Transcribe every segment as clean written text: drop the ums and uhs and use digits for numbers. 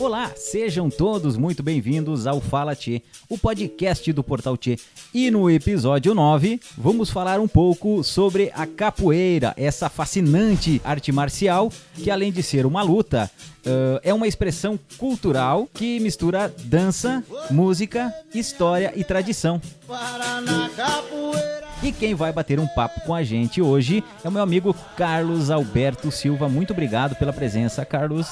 Olá, sejam todos muito bem-vindos ao Fala Tchê, o podcast do Portal Tchê. E no episódio 9, vamos falar um pouco sobre a capoeira, essa fascinante arte marcial que, além de ser uma luta, é uma expressão cultural que mistura dança, música, história e tradição. E quem vai bater um papo com a gente hoje é o meu amigo Carlos Alberto Silva. Muito obrigado pela presença, Carlos.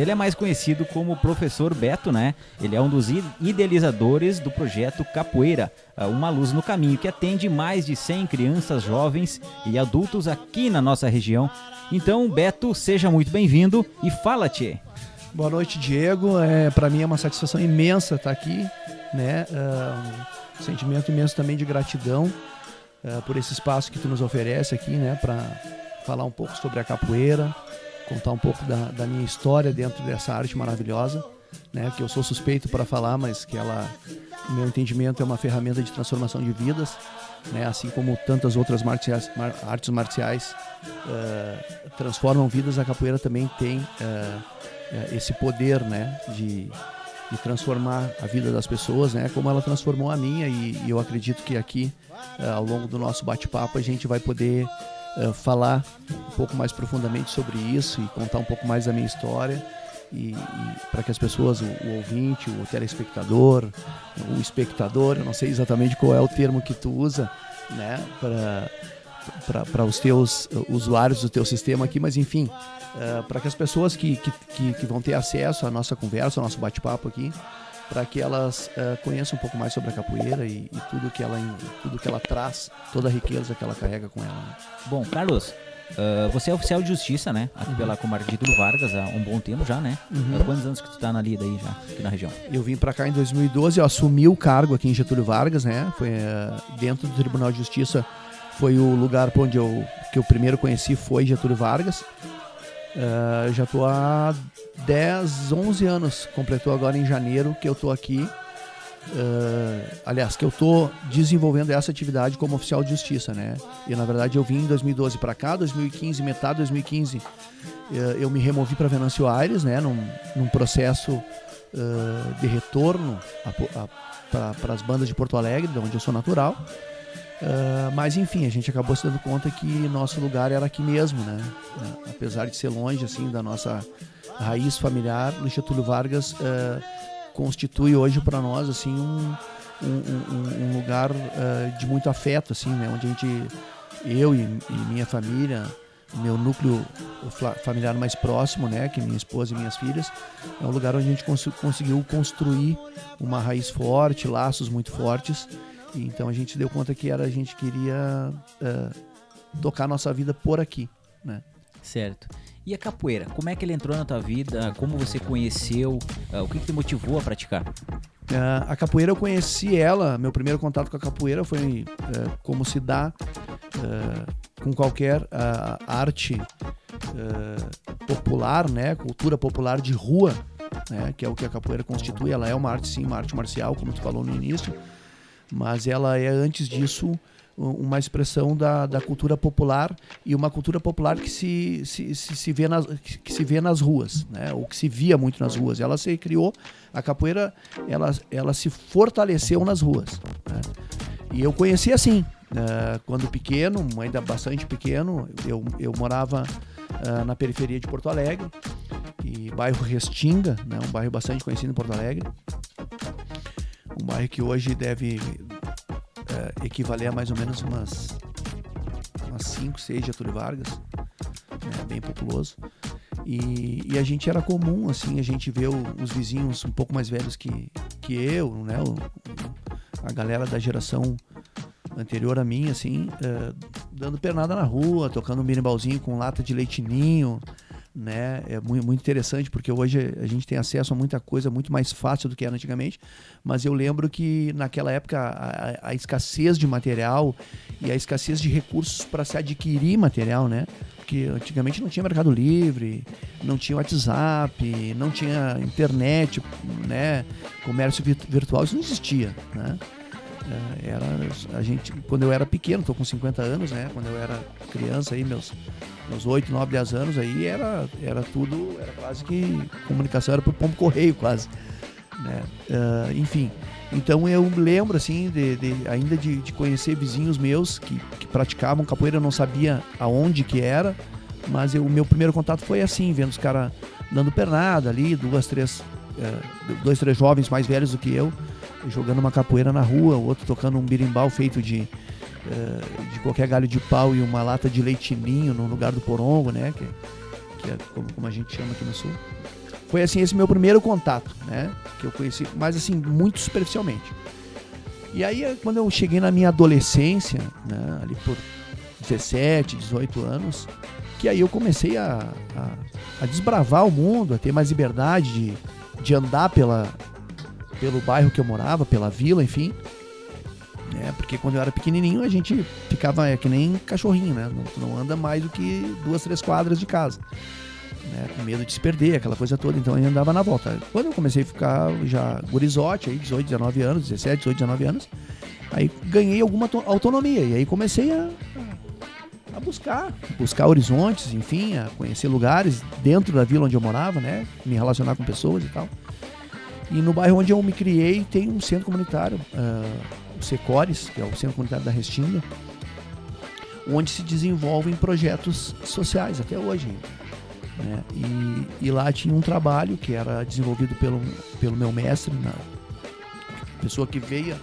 Ele é mais conhecido como Professor Beto, né? Ele é um dos idealizadores do projeto Capoeira, Uma Luz no Caminho, que atende mais de 100 crianças, jovens e adultos aqui na nossa região. Então, Beto, seja muito bem-vindo e fala, tchê. Boa noite, Diego. Para mim é uma satisfação imensa estar aqui, né? Um sentimento imenso também de gratidão por esse espaço que tu nos oferece aqui, né? Para falar um pouco sobre a capoeira, contar um pouco da minha história dentro dessa arte maravilhosa, né? Que eu sou suspeito para falar, mas que ela, no meu entendimento, é uma ferramenta de transformação de vidas, né? Assim como tantas outras artes marciais transformam vidas, a capoeira também tem esse poder, né? De transformar a vida das pessoas, né? Como ela transformou a minha, e eu acredito que aqui, ao longo do nosso bate-papo, a gente vai poder falar um pouco mais profundamente sobre isso e contar um pouco mais da minha história e para que as pessoas, o ouvinte, o telespectador, o espectador, eu não sei exatamente qual é o termo que tu usa, né, para os teus usuários do teu sistema aqui, mas enfim, para que as pessoas que vão ter acesso à nossa conversa, ao nosso bate-papo aqui, para que elas conheçam um pouco mais sobre a capoeira e tudo que ela traz, toda a riqueza que ela carrega com ela, né? Bom, Carlos, você é oficial de justiça, né? Aqui pela comarca de Getúlio Vargas há um bom tempo já, né? Quantos anos que tu tá na lida aí já, aqui na região? Eu vim para cá em 2012, eu assumi o cargo aqui em Getúlio Vargas, né? Foi dentro do Tribunal de Justiça, foi o lugar onde que eu primeiro conheci, foi Getúlio Vargas. Eu já tô há 10, 11 anos, completou agora em janeiro que eu tô aqui, aliás, que eu tô desenvolvendo essa atividade como oficial de justiça, né? E na verdade eu vim em 2012 para cá, 2015, metade de 2015, eu me removi para Venâncio Aires, né? Num processo de retorno para as bandas de Porto Alegre, de onde eu sou natural. Mas enfim, a gente acabou se dando conta que nosso lugar era aqui mesmo, né? Apesar de ser longe assim da nossa raiz familiar, o Getúlio Vargas constitui hoje para nós assim um lugar de muito afeto, assim, né? Onde eu e minha família, meu núcleo familiar mais próximo, né? Que é minha esposa e minhas filhas, é um lugar onde a gente conseguiu construir uma raiz forte, laços muito fortes. Então a gente se deu conta que a gente queria tocar nossa vida por aqui, né? Certo. E a capoeira, como é que ele entrou na tua vida? Como você conheceu? O que te motivou a praticar? A capoeira eu conheci ela, meu primeiro contato com a capoeira foi como se dá com qualquer arte popular, né? Cultura popular de rua, né? Que é o que a capoeira constitui. Ela é uma arte, sim, uma arte marcial, como tu falou no início, mas ela é, antes disso, uma expressão da cultura popular, e uma cultura popular que se vê nas ruas, né? Ou que se via muito nas ruas. Ela se criou, a capoeira, ela se fortaleceu nas ruas, né? E eu conheci assim, quando pequeno, ainda bastante pequeno, eu morava na periferia de Porto Alegre, e bairro Restinga, né? Um bairro bastante conhecido em Porto Alegre. Um bairro que hoje deve equivaler a mais ou menos umas 5, 6 Getúlio Vargas, né? Bem populoso. E a gente era comum, assim, a gente vê os vizinhos um pouco mais velhos que eu, né? A galera da geração anterior a mim, assim, dando pernada na rua, tocando um birimbalzinho com lata de leite ninho, né? É muito interessante, porque hoje a gente tem acesso a muita coisa muito mais fácil do que era antigamente, mas eu lembro que naquela época a escassez de material e a escassez de recursos para se adquirir material, né? Porque antigamente não tinha Mercado Livre, não tinha WhatsApp, não tinha internet, né? Comércio virtual, isso não existia, né? Quando eu era pequeno, tô com 50 anos, né? Quando eu era criança, aí meus meus 8, 9, 10 anos aí era tudo, era quase que comunicação, era por pombo correio quase, né? Enfim, então eu lembro assim ainda de conhecer vizinhos meus que praticavam capoeira. Eu não sabia aonde que era, mas o meu primeiro contato foi assim, vendo os caras dando pernada ali, dois, três jovens mais velhos do que eu, jogando uma capoeira na rua, o outro tocando um birimbau feito de qualquer galho de pau e uma lata de leitinho no lugar do porongo, né? Que é como a gente chama aqui no sul. Foi assim, esse meu primeiro contato, né? Que eu conheci, mas assim, muito superficialmente. E aí, quando eu cheguei na minha adolescência, né, ali por 17, 18 anos, que aí eu comecei a desbravar o mundo, a ter mais liberdade de andar pelo bairro que eu morava, pela vila, enfim. Porque quando eu era pequenininho a gente ficava que nem cachorrinho, né? Não anda mais do que 2, 3 quadras de casa, né? Com medo de se perder, aquela coisa toda. Então eu andava na volta. Quando eu comecei a ficar já gurizote, aí 18, 19 anos, 17, 18, 19 anos, aí ganhei alguma autonomia. E aí comecei a buscar horizontes, enfim, a conhecer lugares dentro da vila onde eu morava, né? Me relacionar com pessoas e tal. E no bairro onde eu me criei tem um centro comunitário, o Secores, que é o Centro Comunitário da Restinga, onde se desenvolvem projetos sociais até hoje, né? E lá tinha um trabalho que era desenvolvido pelo meu mestre, pessoa que veio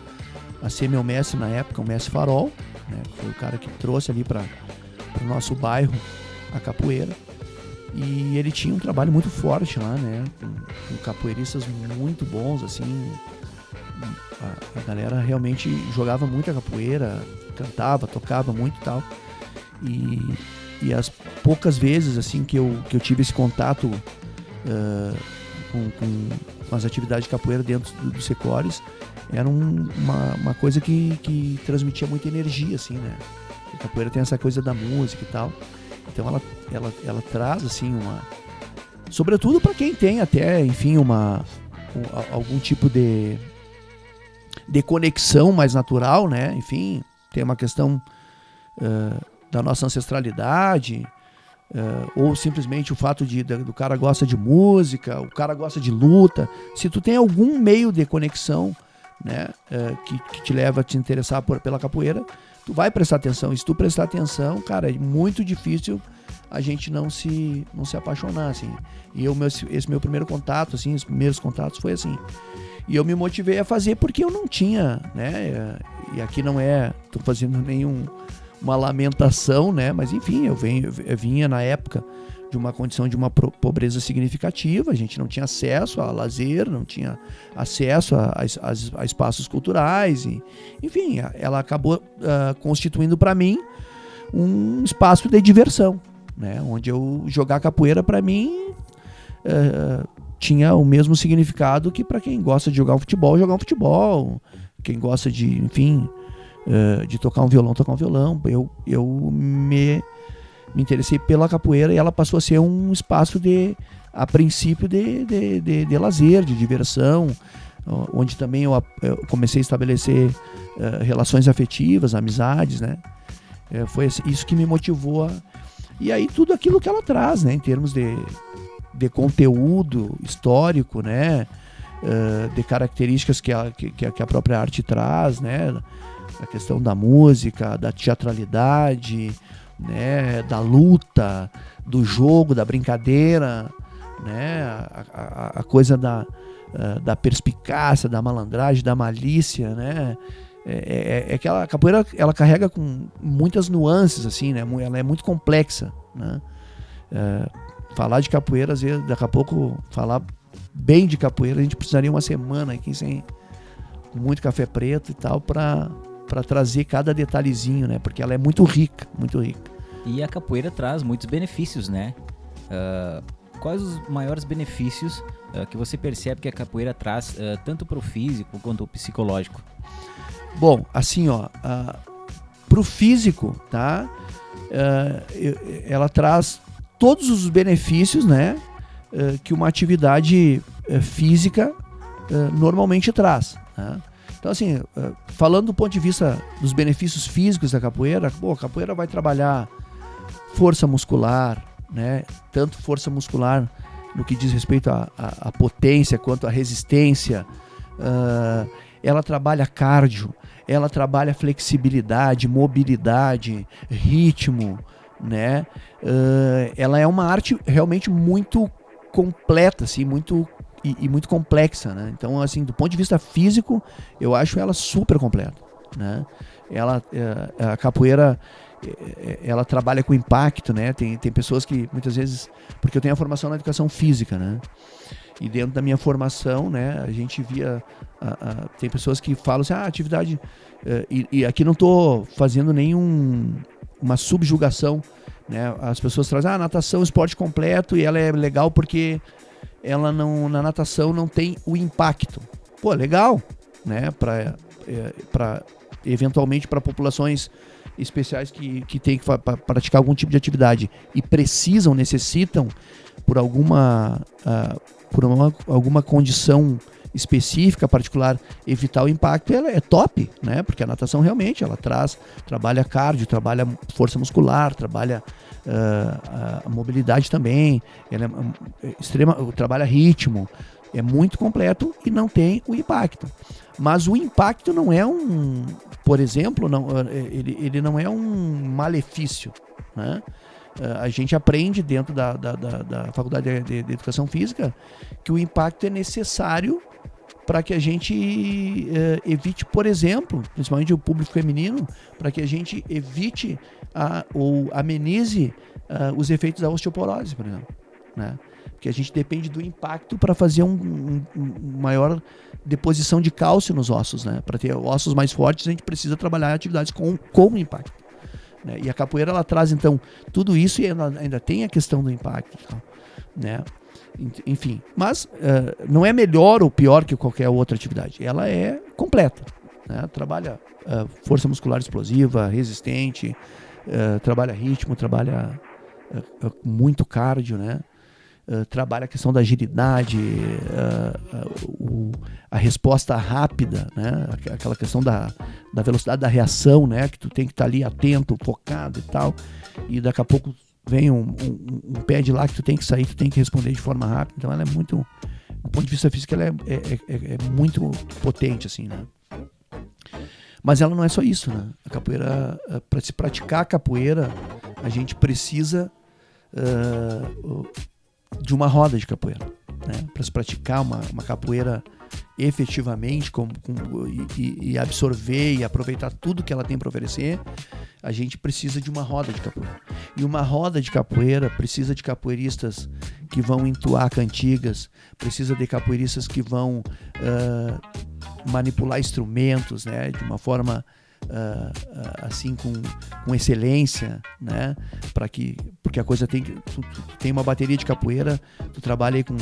a ser meu mestre na época, o mestre Farol, né? Que foi o cara que trouxe ali para o nosso bairro a capoeira. E ele tinha um trabalho muito forte lá, né? Com capoeiristas muito bons, assim. A galera realmente jogava muita capoeira, cantava, tocava muito e tal. E as poucas vezes assim que eu tive esse contato com as atividades de capoeira dentro do Secores, era uma coisa que transmitia muita energia, assim, né? A capoeira tem essa coisa da música e tal. Então ela traz assim sobretudo para quem tem até, enfim, algum tipo de conexão mais natural, né? Enfim, tem uma questão da nossa ancestralidade, ou simplesmente o fato do cara gosta de música, o cara gosta de luta. Se tu tem algum meio de conexão, né, que te leva a te interessar pela capoeira, tu vai prestar atenção. E se tu prestar atenção, cara, é muito difícil a gente não se apaixonar, assim. E esse meu primeiro contato, assim, os primeiros contatos foi assim. E eu me motivei a fazer porque eu não tinha, né? E aqui não tô fazendo uma lamentação, né? Mas enfim, eu vinha na época de uma condição de uma pobreza significativa. A gente não tinha acesso a lazer, não tinha acesso a espaços culturais. Enfim, ela acabou constituindo para mim um espaço de diversão, né? Onde eu jogar capoeira para mim tinha o mesmo significado que para quem gosta de jogar um futebol, quem gosta de, enfim, de tocar um violão, tocar um violão. Eu me interessei pela capoeira e ela passou a ser um espaço a princípio de lazer, de diversão, onde também eu comecei a estabelecer relações afetivas, amizades, né? Foi isso que me motivou e aí tudo aquilo que ela traz, né, em termos de conteúdo histórico, né, de características que a própria arte traz, né, a questão da música, da teatralidade, né, da luta, do jogo, da brincadeira, né, a coisa da perspicácia, da malandragem, da malícia, né. É que a capoeira ela carrega com muitas nuances, assim, né? Ela é muito complexa, né? Falar de capoeira, às vezes, daqui a pouco, falar bem de capoeira, a gente precisaria uma semana aqui com muito café preto e tal, para trazer cada detalhezinho, né? Porque ela é muito rica, muito rica. E a capoeira traz muitos benefícios, né? Quais os maiores benefícios que você percebe que a capoeira traz, tanto para o físico quanto para o psicológico? Bom, assim, pro físico, tá? Ela traz todos os benefícios, né? Que uma atividade física normalmente traz, né? Então, assim, falando do ponto de vista dos benefícios físicos da capoeira, a capoeira vai trabalhar força muscular, né? Tanto força muscular no que diz respeito à potência quanto à resistência. Ela trabalha cardio, ela trabalha flexibilidade, mobilidade, ritmo, né? Ela é uma arte realmente muito completa, assim, muito complexa, né? Então, assim, do ponto de vista físico, eu acho ela super completa, né? A capoeira, ela trabalha com impacto, né? Tem pessoas que muitas vezes, porque eu tenho a formação na educação física, né? E dentro da minha formação, né, a gente via, tem pessoas que falam assim, atividade, e aqui não estou fazendo uma subjugação, né? As pessoas trazem, natação, esporte completo, e ela é legal porque ela na natação não tem o impacto. Pô, legal, né? Eventualmente para populações especiais que têm que praticar algum tipo de atividade e necessitam por alguma condição específica, particular, evitar o impacto, ela é top, né? Porque a natação realmente ela trabalha cardio, trabalha força muscular, trabalha a mobilidade também, ela trabalha ritmo, é muito completo e não tem o impacto. Mas o impacto não é por exemplo, ele não é um malefício, né? A gente aprende dentro da Faculdade de Educação Física que o impacto é necessário para que a gente evite, por exemplo, principalmente o público feminino, para que a gente evite ou amenize os efeitos da osteoporose, por exemplo, né? Porque a gente depende do impacto para fazer maior deposição de cálcio nos ossos, né? Para ter ossos mais fortes, a gente precisa trabalhar atividades com impacto, né? E a capoeira ela traz então tudo isso e ainda tem a questão do impacto, né? Enfim, mas não é melhor ou pior que qualquer outra atividade. Ela é completa, né? Trabalha força muscular explosiva, resistente, trabalha ritmo, trabalha muito cardio, né? Trabalha a questão da agilidade, a resposta rápida, né? Aquela questão da velocidade da reação, né? Que tu tem que estar ali atento, focado e tal, e daqui a pouco vem um pé de lá que tu tem que sair, tu tem que responder de forma rápida. Então ela é muito, do ponto de vista físico, ela é muito potente, assim, né? Mas ela não é só isso, né? A capoeira, para se praticar a capoeira, a gente precisa de uma roda de capoeira, né? Para se praticar uma capoeira efetivamente e absorver e aproveitar tudo que ela tem para oferecer, a gente precisa de uma roda de capoeira. E uma roda de capoeira precisa de capoeiristas que vão entoar cantigas, precisa de capoeiristas que vão manipular instrumentos, né? De uma forma assim com excelência, né? Porque a coisa tu tem uma bateria de capoeira, tu trabalha aí com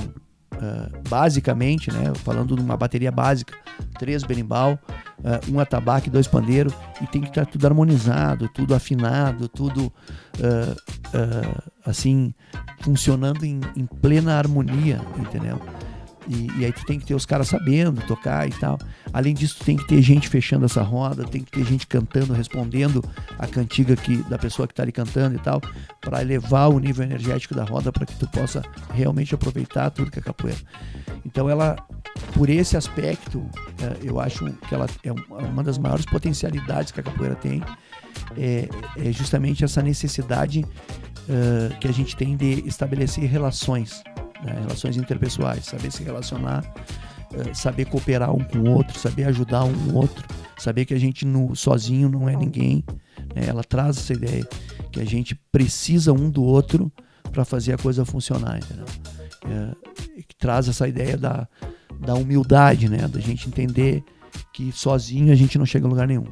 basicamente, né? Falando de uma bateria básica, 3 berimbau, 1 atabaque, 2 pandeiros, e tem que estar tudo harmonizado, tudo afinado, tudo assim funcionando em plena harmonia, entendeu? E aí tu tem que ter os caras sabendo tocar e tal. Além disso, tu tem que ter gente fechando essa roda, tem que ter gente cantando, respondendo a cantiga da pessoa que está ali cantando e tal, para elevar o nível energético da roda, para que tu possa realmente aproveitar tudo que é capoeira. Então ela, por esse aspecto, eu acho que ela é uma das maiores potencialidades que a capoeira tem, é justamente essa necessidade que a gente tem de estabelecer relações, né? Relações interpessoais, saber se relacionar, saber cooperar um com o outro, saber ajudar um outro, saber que a gente sozinho não é ninguém, né? Ela traz essa ideia que a gente precisa um do outro para fazer a coisa funcionar, entendeu? Que traz essa ideia da humildade, né? Da gente entender que sozinho a gente não chega a lugar nenhum,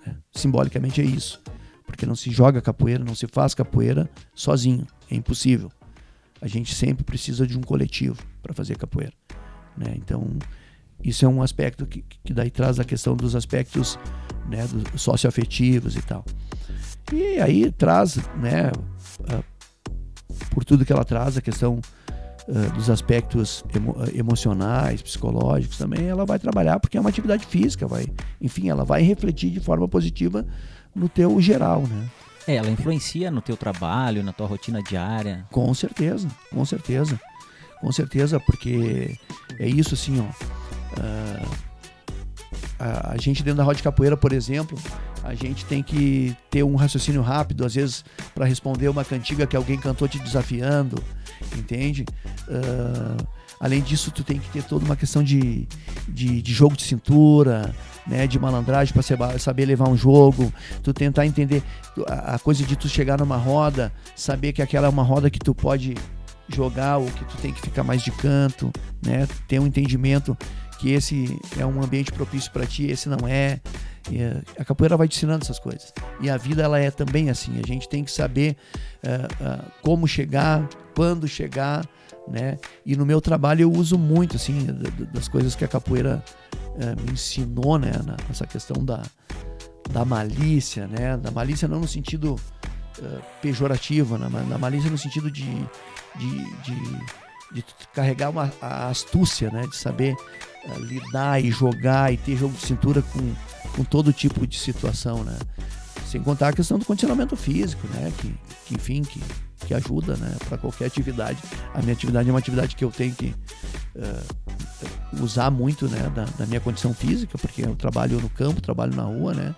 né? Simbolicamente é isso, porque não se joga capoeira, não se faz capoeira sozinho, é impossível. A gente sempre precisa de um coletivo para fazer capoeira, né? Então, isso é um aspecto que daí traz a questão dos aspectos, né, dos socioafetivos e tal. E aí traz, né, por tudo que ela traz, a questão dos aspectos emocionais, psicológicos também, ela vai trabalhar porque é uma atividade física, ela vai refletir de forma positiva no teu geral, né? Ela influencia no teu trabalho, na tua rotina diária. Com certeza, com certeza. Com certeza, porque é isso assim, ó. A gente dentro da roda de capoeira, por exemplo, a gente tem que ter um raciocínio rápido, às vezes, para responder uma cantiga que alguém cantou te desafiando, entende? Além disso, tu tem que ter toda uma questão de jogo de cintura, né, de malandragem para saber levar um jogo, tu tentar entender a coisa de tu chegar numa roda, saber que aquela é uma roda que tu pode jogar ou que tu tem que ficar mais de canto, né, ter um entendimento que esse é um ambiente propício para ti, esse não é. E a capoeira vai te ensinando essas coisas. E a vida, ela é também assim. A gente tem que saber como chegar, quando chegar, né? E no meu trabalho eu uso muito assim das coisas que a capoeira me ensinou, né? Nessa questão da malícia, né? Da malícia não no sentido pejorativo, né? Mas na malícia no sentido de carregar a astúcia, né? De saber lidar e jogar e ter jogo de cintura com todo tipo de situação, né? Sem contar a questão do condicionamento físico, né? Que enfim, que ajuda, né? Para qualquer atividade. A minha atividade é uma atividade que eu tenho que usar muito, né? Da minha condição física, porque eu trabalho no campo, trabalho na rua, né?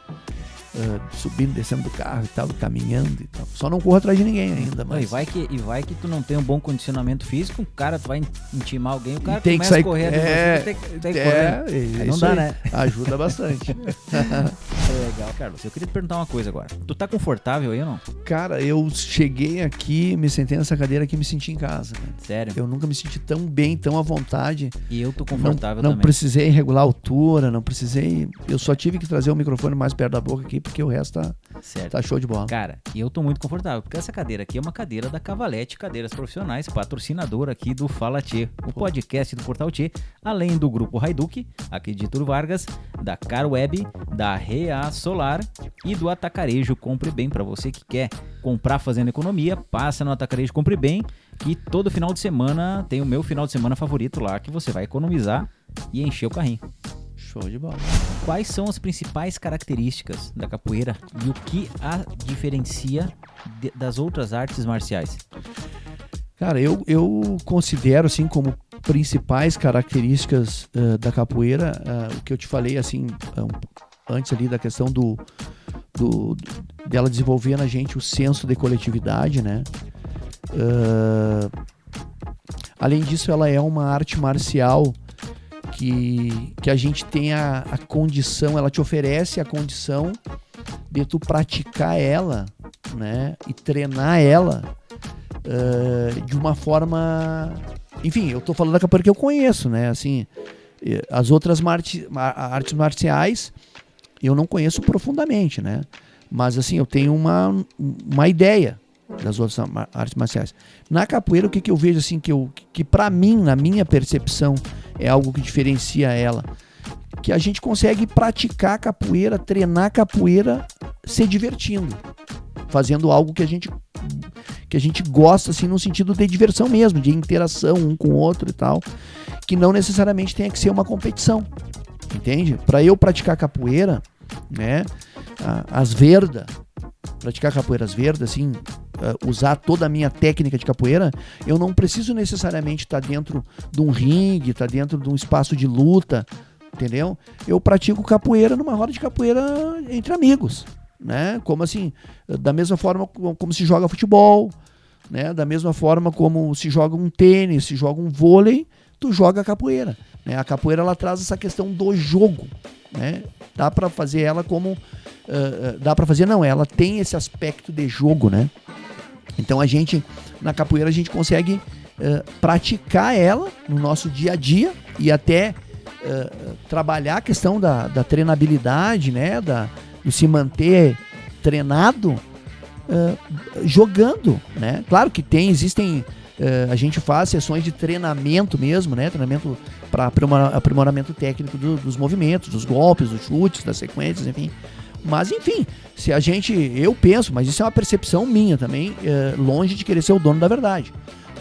Subindo, descendo do carro e tal, caminhando e tal. Só não corro atrás de ninguém ainda, mas... E vai que tu não tem um bom condicionamento físico, o cara, tu vai intimar alguém, o cara tem começa que sair, a correr tem que correr. Aí não dá, aí, né? Ajuda bastante. Legal, Carlos. Eu queria te perguntar uma coisa agora. Tu tá confortável aí ou não? Cara, eu cheguei aqui, me sentei nessa cadeira aqui e me senti em casa, né? Sério? Eu nunca me senti tão bem, tão à vontade. E eu tô confortável não também. Precisei regular a altura, não precisei... Eu só tive que trazer o microfone mais perto da boca aqui, porque o resto tá show de bola. Cara, e eu tô muito confortável, porque essa cadeira aqui é uma cadeira da Cavalete Cadeiras Profissionais, patrocinadora aqui do Fala Tchê, o podcast do Portal Tchê, além do Grupo Raiduc, aqui de Getúlio Vargas, da Car Web, da Rea Solar e do Atacarejo Compre Bem. Para você que quer comprar fazendo economia, passa no Atacarejo Compre Bem, que todo final de semana tem o meu final de semana favorito lá, que você vai economizar e encher o carrinho. Show de bola. Quais são as principais características da capoeira e o que a diferencia das outras artes marciais? Cara, eu considero assim como principais características da capoeira, o que eu te falei assim antes ali da questão dela desenvolver na gente o senso de coletividade, né? Além disso, ela é uma arte marcial que a gente tem a condição, ela te oferece a condição de tu praticar ela, né, e treinar ela de uma forma... Enfim, eu tô falando da capoeira que eu conheço, né, assim, as outras artes marciais eu não conheço profundamente, né, mas assim, eu tenho uma ideia das outras artes marciais. Na capoeira, o que eu vejo assim, que pra mim, na minha percepção, é algo que diferencia ela, que a gente consegue praticar capoeira, treinar capoeira se divertindo, fazendo algo que a gente gosta, assim, no sentido de diversão mesmo, de interação um com o outro e tal, que não necessariamente tenha que ser uma competição, entende? Para eu praticar capoeira, né, praticar capoeiras verdes, assim, usar toda a minha técnica de capoeira, eu não preciso necessariamente estar dentro de um ringue, estar dentro de um espaço de luta, entendeu? Eu pratico capoeira numa roda de capoeira entre amigos, né? Como assim, da mesma forma como se joga futebol, né? Da mesma forma como se joga um tênis, se joga um vôlei, tu joga capoeira, né? A capoeira, ela traz essa questão do jogo, né? Dá pra fazer ela como... ela tem esse aspecto de jogo, né? Então na capoeira a gente consegue praticar ela no nosso dia a dia e até trabalhar a questão da treinabilidade, né? Do se manter treinado jogando, né? Claro que existem, a gente faz sessões de treinamento mesmo, né? Treinamento para aprimoramento técnico dos movimentos, dos golpes, dos chutes, das sequências, enfim. Mas, enfim, eu penso, mas isso é uma percepção minha também, longe de querer ser o dono da verdade,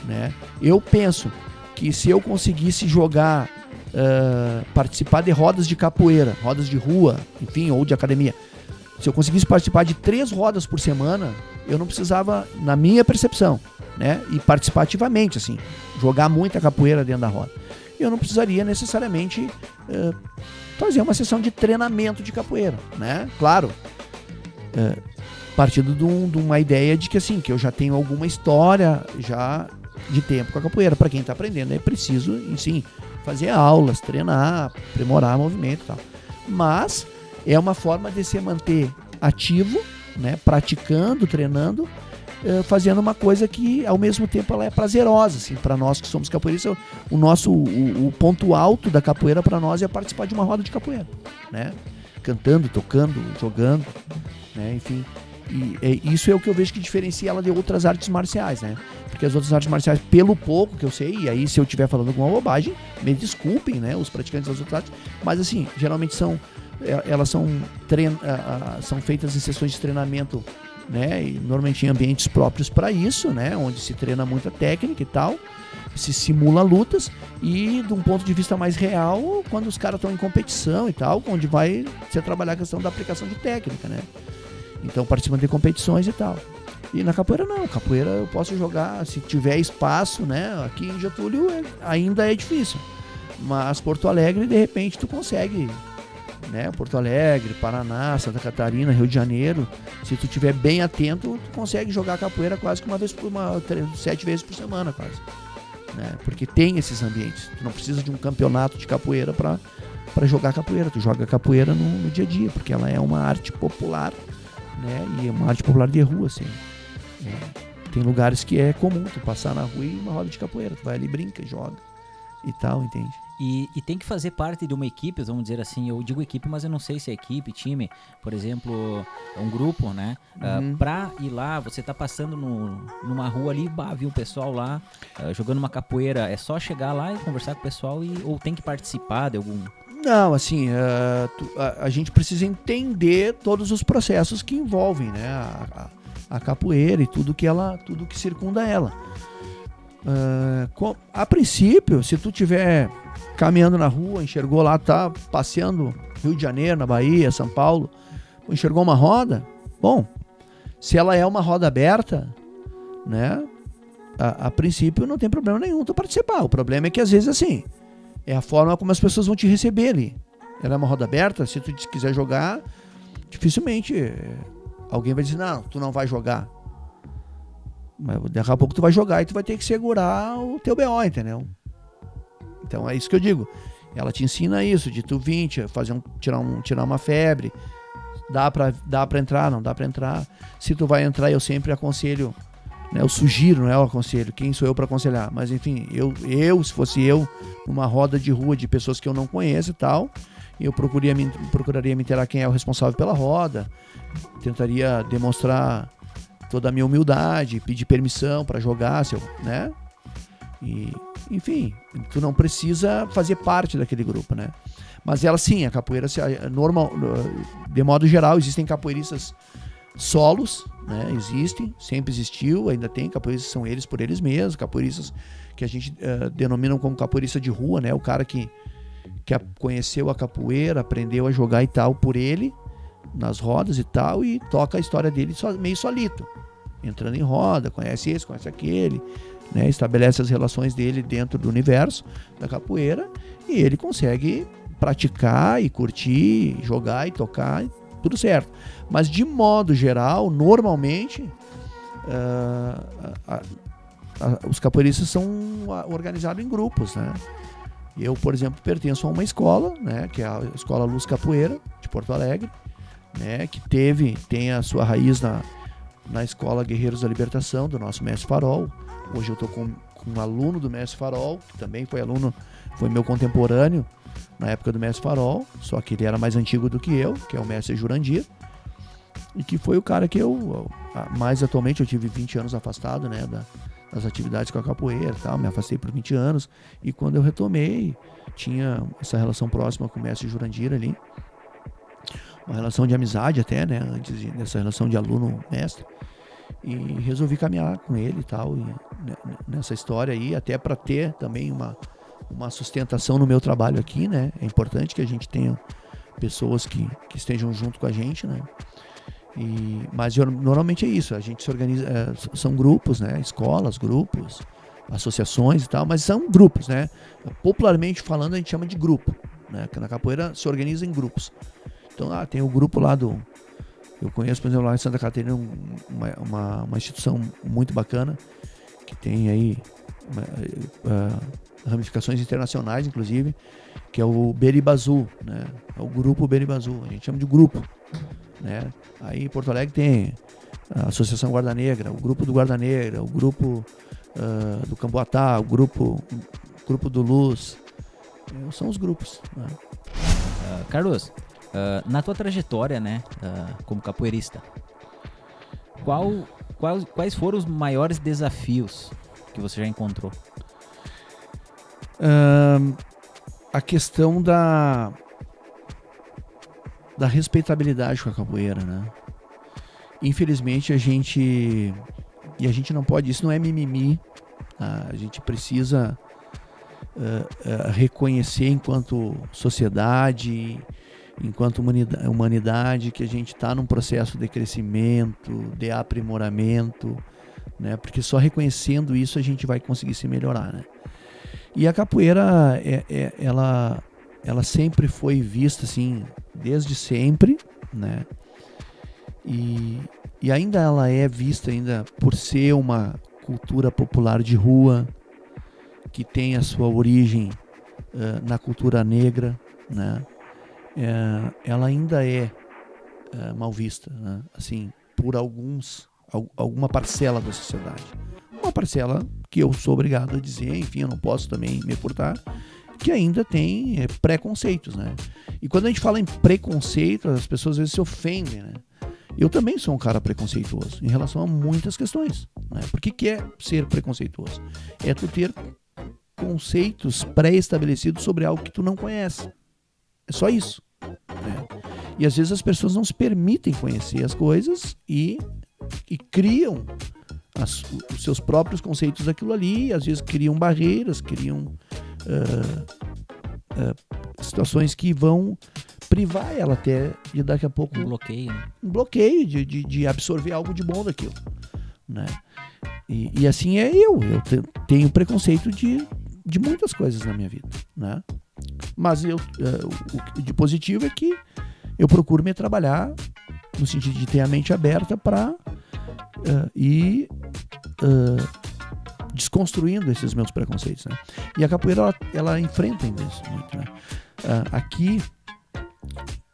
né? Eu penso que se eu conseguisse jogar, participar de rodas de capoeira, rodas de rua, enfim, ou de academia, Se eu conseguisse participar de 3 rodas por semana, eu não precisava, na minha percepção, né? E participar ativamente, assim, jogar muita capoeira dentro da roda. Eu não precisaria necessariamente fazer uma sessão de treinamento de capoeira, né? Claro, partindo de uma ideia de que, assim, que eu já tenho alguma história já de tempo com a capoeira. Para quem está aprendendo, é preciso, sim, fazer aulas, treinar, aprimorar o movimento e tal. Mas é uma forma de se manter ativo, né? Praticando, treinando, fazendo uma coisa que ao mesmo tempo ela é prazerosa, assim, para nós que somos capoeiristas. O ponto alto da capoeira para nós é participar de uma roda de capoeira, né? Cantando, tocando, jogando, né? Enfim, e isso é o que eu vejo que diferencia ela de outras artes marciais, né? Porque as outras artes marciais, pelo pouco que eu sei, e aí se eu estiver falando alguma bobagem, me desculpem, né, os praticantes das outras artes, mas assim, geralmente elas são feitas em sessões de treinamento, né, e normalmente em ambientes próprios para isso, né, onde se treina muita técnica e tal, se simula lutas, e de um ponto de vista mais real, quando os caras estão em competição e tal, onde vai se trabalhar a questão da aplicação de técnica, né. Então participam de competições e tal. E na capoeira não, capoeira eu posso jogar se tiver espaço, né? Aqui em Getúlio ainda é difícil, mas Porto Alegre de repente tu consegue, né? Porto Alegre, Paraná, Santa Catarina, Rio de Janeiro, se tu estiver bem atento, tu consegue jogar capoeira quase que 7 vezes por semana quase, né? Porque tem esses ambientes, tu não precisa de um campeonato de capoeira para jogar capoeira, tu joga capoeira no dia a dia, porque ela é uma arte popular, né? E é uma arte popular de rua, assim. Tem lugares que é comum tu passar na rua e uma roda de capoeira, tu vai ali, brinca, joga e tal, entende? E tem que fazer parte de uma equipe, vamos dizer assim, eu digo equipe, mas eu não sei se é equipe, time, por exemplo, um grupo, né? Pra ir lá, você tá passando numa rua ali, viu o pessoal lá jogando uma capoeira, é só chegar lá e conversar com o pessoal ou tem que participar de algum... Não, assim, a gente precisa entender todos os processos que envolvem, né, a capoeira e tudo que circunda ela. A princípio, se tu estiver caminhando na rua, enxergou lá, tá passeando Rio de Janeiro, na Bahia, São Paulo, enxergou uma roda, bom, se ela é uma roda aberta, né, a princípio não tem problema nenhum tu participar. O problema é que às vezes, assim, é a forma como as pessoas vão te receber ali. Ela é uma roda aberta, se tu quiser jogar, dificilmente alguém vai dizer, não, tu não vai jogar. Mas daqui a pouco tu vai jogar e tu vai ter que segurar o teu BO, entendeu? Então é isso que eu digo. Ela te ensina isso, de tu vir, tirar uma febre. Dá pra entrar, não dá pra entrar. Se tu vai entrar, eu sempre aconselho, né, eu sugiro, não é eu aconselho, quem sou eu para aconselhar? Mas enfim, se fosse eu, numa roda de rua de pessoas que eu não conheço e tal, eu procuraria me inteirar quem é o responsável pela roda, tentaria demonstrar toda a minha humildade, pedir permissão para jogar, né? E, enfim, tu não precisa fazer parte daquele grupo, né? Mas ela sim, a capoeira normal, de modo geral, existem capoeiristas solos, né? Existem, sempre existiu, ainda tem capoeiristas, são eles por eles mesmos, capoeiristas que a gente denomina como capoeirista de rua, né? O cara que conheceu a capoeira, aprendeu a jogar e tal por ele, nas rodas e tal, e toca a história dele meio solito, entrando em roda, conhece esse, conhece aquele, né? Estabelece as relações dele dentro do universo da capoeira e ele consegue praticar e curtir, jogar e tocar, tudo certo. Mas de modo geral, normalmente os capoeiristas são organizados em grupos, né? Eu, por exemplo, pertenço a uma escola, né, que é a Escola Luz Capoeira de Porto Alegre, né, que tem a sua raiz na Escola Guerreiros da Libertação do nosso Mestre Farol. Hoje eu estou com um aluno do Mestre Farol, que também foi meu contemporâneo na época do Mestre Farol, só que ele era mais antigo do que eu, que é o Mestre Jurandir, e que foi o cara que mais atualmente, eu tive 20 anos afastado, né, das atividades com a capoeira e tal, me afastei por 20 anos, e quando eu retomei, tinha essa relação próxima com o Mestre Jurandir ali, uma relação de amizade até, né, antes dessa relação de aluno-mestre, e resolvi caminhar com ele e tal, e nessa história aí, até para ter também uma sustentação no meu trabalho aqui, né, é importante que a gente tenha pessoas que estejam junto com a gente, né, Mas normalmente é isso, a gente se organiza, são grupos, né? Escolas, grupos, associações e tal, mas são grupos, né? Popularmente falando, a gente chama de grupo, né? Que na capoeira se organiza em grupos. Então tem o grupo lá eu conheço, por exemplo, lá em Santa Catarina, uma instituição muito bacana, que tem aí ramificações internacionais, inclusive, que é o Beribazu, né? É o grupo Beribazu, a gente chama de grupo, né? Aí em Porto Alegre tem a Associação Guarda Negra, o grupo do Guarda Negra, o grupo do Camboatá, o grupo do Luz, são os grupos, né? Carlos, na tua trajetória, né, como capoeirista, quais foram os maiores desafios que você já encontrou? A questão da respeitabilidade com a capoeira, né? Infelizmente a gente não pode, isso não é mimimi, tá? A gente precisa reconhecer enquanto sociedade, enquanto humanidade, que a gente está num processo de crescimento, de aprimoramento, né? Porque só reconhecendo isso a gente vai conseguir se melhorar, né? E a capoeira, ela sempre foi vista assim, desde sempre, né? E ainda ela é vista ainda por ser uma cultura popular de rua, que tem a sua origem na cultura negra, né? Ela ainda é mal vista, né? Assim, por alguma parcela da sociedade. Uma parcela que eu sou obrigado a dizer, enfim, eu não posso também me furtar, que ainda tem preconceitos, né? E quando a gente fala em preconceito, as pessoas às vezes se ofendem, né? Eu também sou um cara preconceituoso em relação a muitas questões, né? Por que é ser preconceituoso? É tu ter conceitos pré-estabelecidos sobre algo que tu não conhece. É só isso, né? E às vezes as pessoas não se permitem conhecer as coisas e criam os seus próprios conceitos daquilo ali, e às vezes criam barreiras, criam situações que vão privar ela até de daqui a pouco Um bloqueio. Um bloqueio de absorver algo de bom daquilo, né? E assim eu tenho preconceito de muitas coisas na minha vida, né? Mas o de positivo é que eu procuro me trabalhar no sentido de ter a mente aberta para ir desconstruindo esses meus preconceitos, né? E a capoeira ela enfrenta isso muito, né? Aqui,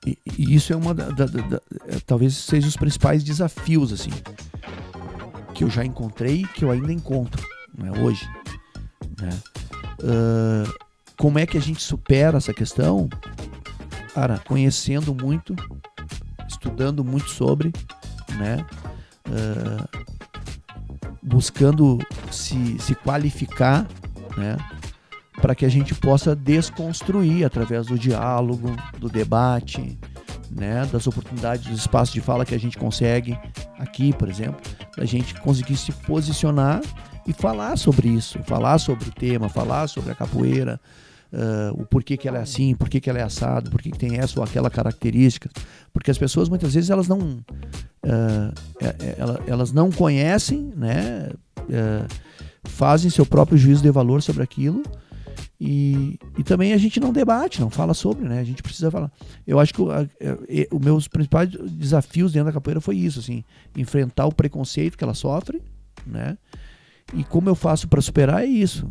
e isso é uma talvez seja os principais desafios assim que eu já encontrei, que eu ainda encontro, né, hoje, né? Como é que a gente supera essa questão? Cara, conhecendo muito, estudando muito sobre, né? Buscando se qualificar, né? Para que a gente possa desconstruir através do diálogo, do debate, né? Das oportunidades, dos espaços de fala que a gente consegue aqui, por exemplo, da gente conseguir se posicionar e falar sobre isso, falar sobre o tema, falar sobre a capoeira, o porquê que ela é assim, porquê que ela é assado, porquê que tem essa ou aquela característica, porque as pessoas muitas vezes elas não conhecem, né? Fazem seu próprio juízo de valor sobre aquilo e também a gente não debate, não fala sobre, né? A gente precisa falar. Eu acho que os meus principais desafios dentro da capoeira foi isso, assim, enfrentar o preconceito que ela sofre, né? E como eu faço para superar é isso,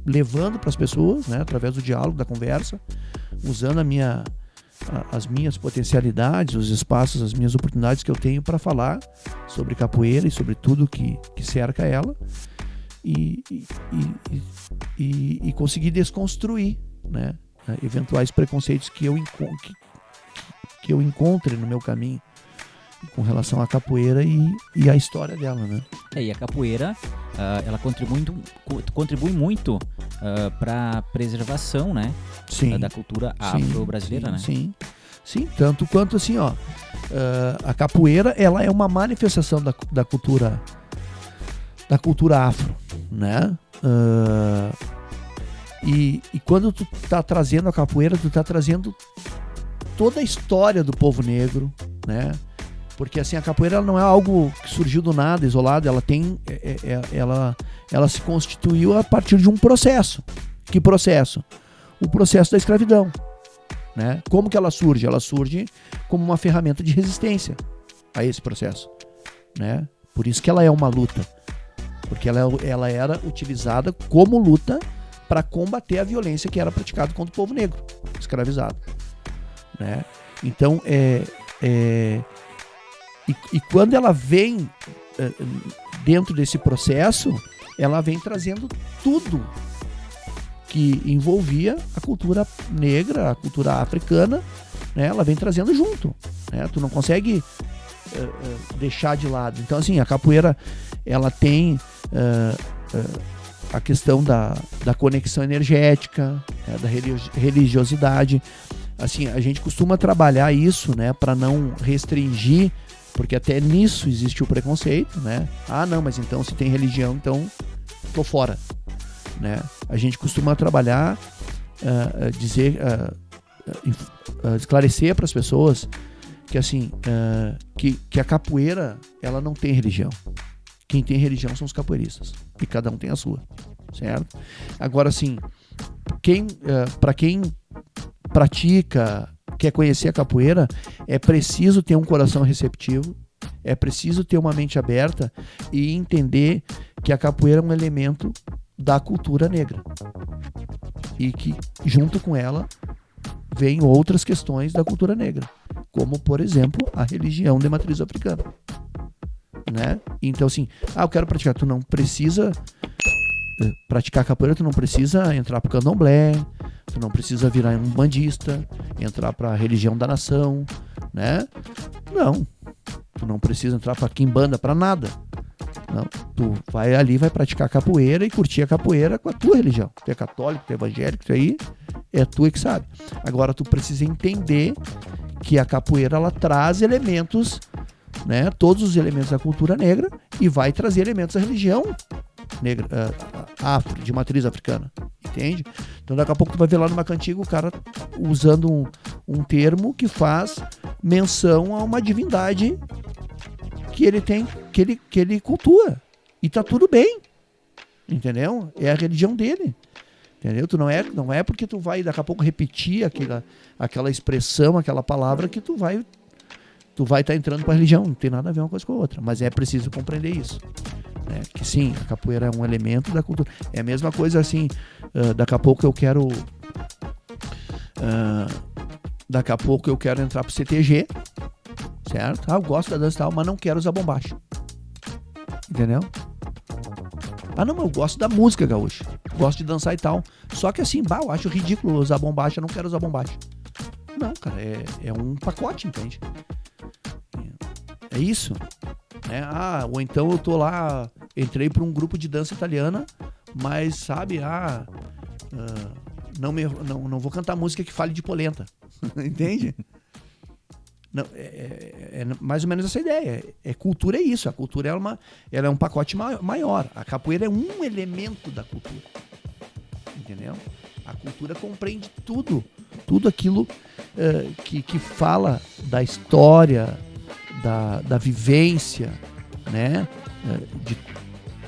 levando para as pessoas, né, através do diálogo, da conversa, usando as minhas potencialidades, os espaços, as minhas oportunidades que eu tenho para falar sobre capoeira e sobre tudo que cerca ela e conseguir desconstruir, né, eventuais preconceitos que eu encontre no meu caminho com relação à capoeira e à história dela, né? E a capoeira, ela contribui muito para a preservação, né? Sim, da cultura afro-brasileira, né? Sim, tanto quanto assim, ó, a capoeira, ela é uma manifestação da cultura afro, né? E quando tu tá trazendo a capoeira, tu tá trazendo toda a história do povo negro, né? Porque assim, a capoeira ela não é algo que surgiu do nada, isolado, ela tem, ela se constituiu a partir de um processo. Que processo? O processo da escravidão, né? Como que ela surge? Ela surge como uma ferramenta de resistência a esse processo, né? Por isso que ela é uma luta, porque ela era utilizada como luta para combater a violência que era praticada contra o povo negro escravizado, né? Então, e quando ela vem dentro desse processo, ela vem trazendo tudo que envolvia a cultura negra, a cultura africana, né? Ela vem trazendo junto, né? Tu não consegue deixar de lado. Então, assim, a capoeira, ela tem a questão da conexão energética, né? Da religiosidade. Assim, a gente costuma trabalhar isso, né? Para não restringir, porque até nisso existe o preconceito, né? Ah, não, mas então se tem religião, então tô fora, né? A gente costuma trabalhar, dizer, esclarecer para as pessoas que assim, que a capoeira, ela não tem religião. Quem tem religião são os capoeiristas, e cada um tem a sua, certo? Agora, assim, para quem pratica, quer conhecer a capoeira, é preciso ter um coração receptivo, é preciso ter uma mente aberta e entender que a capoeira é um elemento da cultura negra e que junto com ela vem outras questões da cultura negra, como por exemplo a religião de matriz africana, né? Então assim, eu quero praticar, tu não precisa praticar capoeira, tu não precisa entrar pro candomblé, tu não precisa virar um bandista, entrar para a religião da nação, né? Não. Tu não precisa entrar para quimbanda, para nada. Não. Tu vai ali, vai praticar capoeira e curtir a capoeira com a tua religião. Tu é católico, tu é evangélico, isso aí é tu que sabe. Agora tu precisa entender que a capoeira, ela traz elementos, né? Todos os elementos da cultura negra e vai trazer elementos da religião negra, de matriz africana, entende? Então daqui a pouco tu vai ver lá numa cantiga o cara usando um termo que faz menção a uma divindade que ele tem, que ele cultua, e tá tudo bem, entendeu? É a religião dele, entendeu? Tu não é porque tu vai daqui a pouco repetir aquela expressão, aquela palavra que tu vai estar entrando para a religião, não tem nada a ver uma coisa com a outra, mas é preciso compreender isso. Que sim, a capoeira é um elemento da cultura. É a mesma coisa assim, daqui a pouco eu quero entrar pro CTG, certo? Eu gosto da dança e tal, mas não quero usar bombacha, entendeu? Não, mas eu gosto da música gaúcha, gosto de dançar e tal, só que assim, eu acho ridículo usar bombacha, não quero usar bombacha. Não, cara, é um pacote, entende? É isso, né? Ou então eu tô lá, entrei para um grupo de dança italiana, mas sabe, não vou cantar música que fale de polenta, entende? Não, é mais ou menos essa ideia. Cultura é isso, a cultura ela é um pacote maior. A capoeira é um elemento da cultura, entendeu? A cultura compreende tudo aquilo que fala da história, da vivência, né?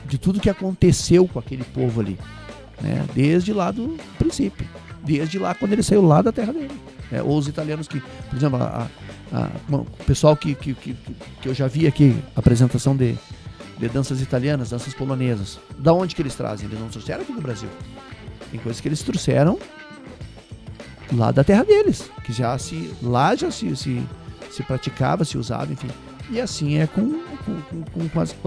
De tudo que aconteceu com aquele povo ali, né? Desde lá do princípio, desde lá quando ele saiu lá da terra dele, né? Ou os italianos que, por exemplo, o pessoal que eu já vi aqui, apresentação de danças italianas, danças polonesas, da onde que eles trazem? Eles não trouxeram aqui do Brasil, tem coisas que eles trouxeram lá da terra deles, que lá já se praticava, se usava, enfim. E assim é com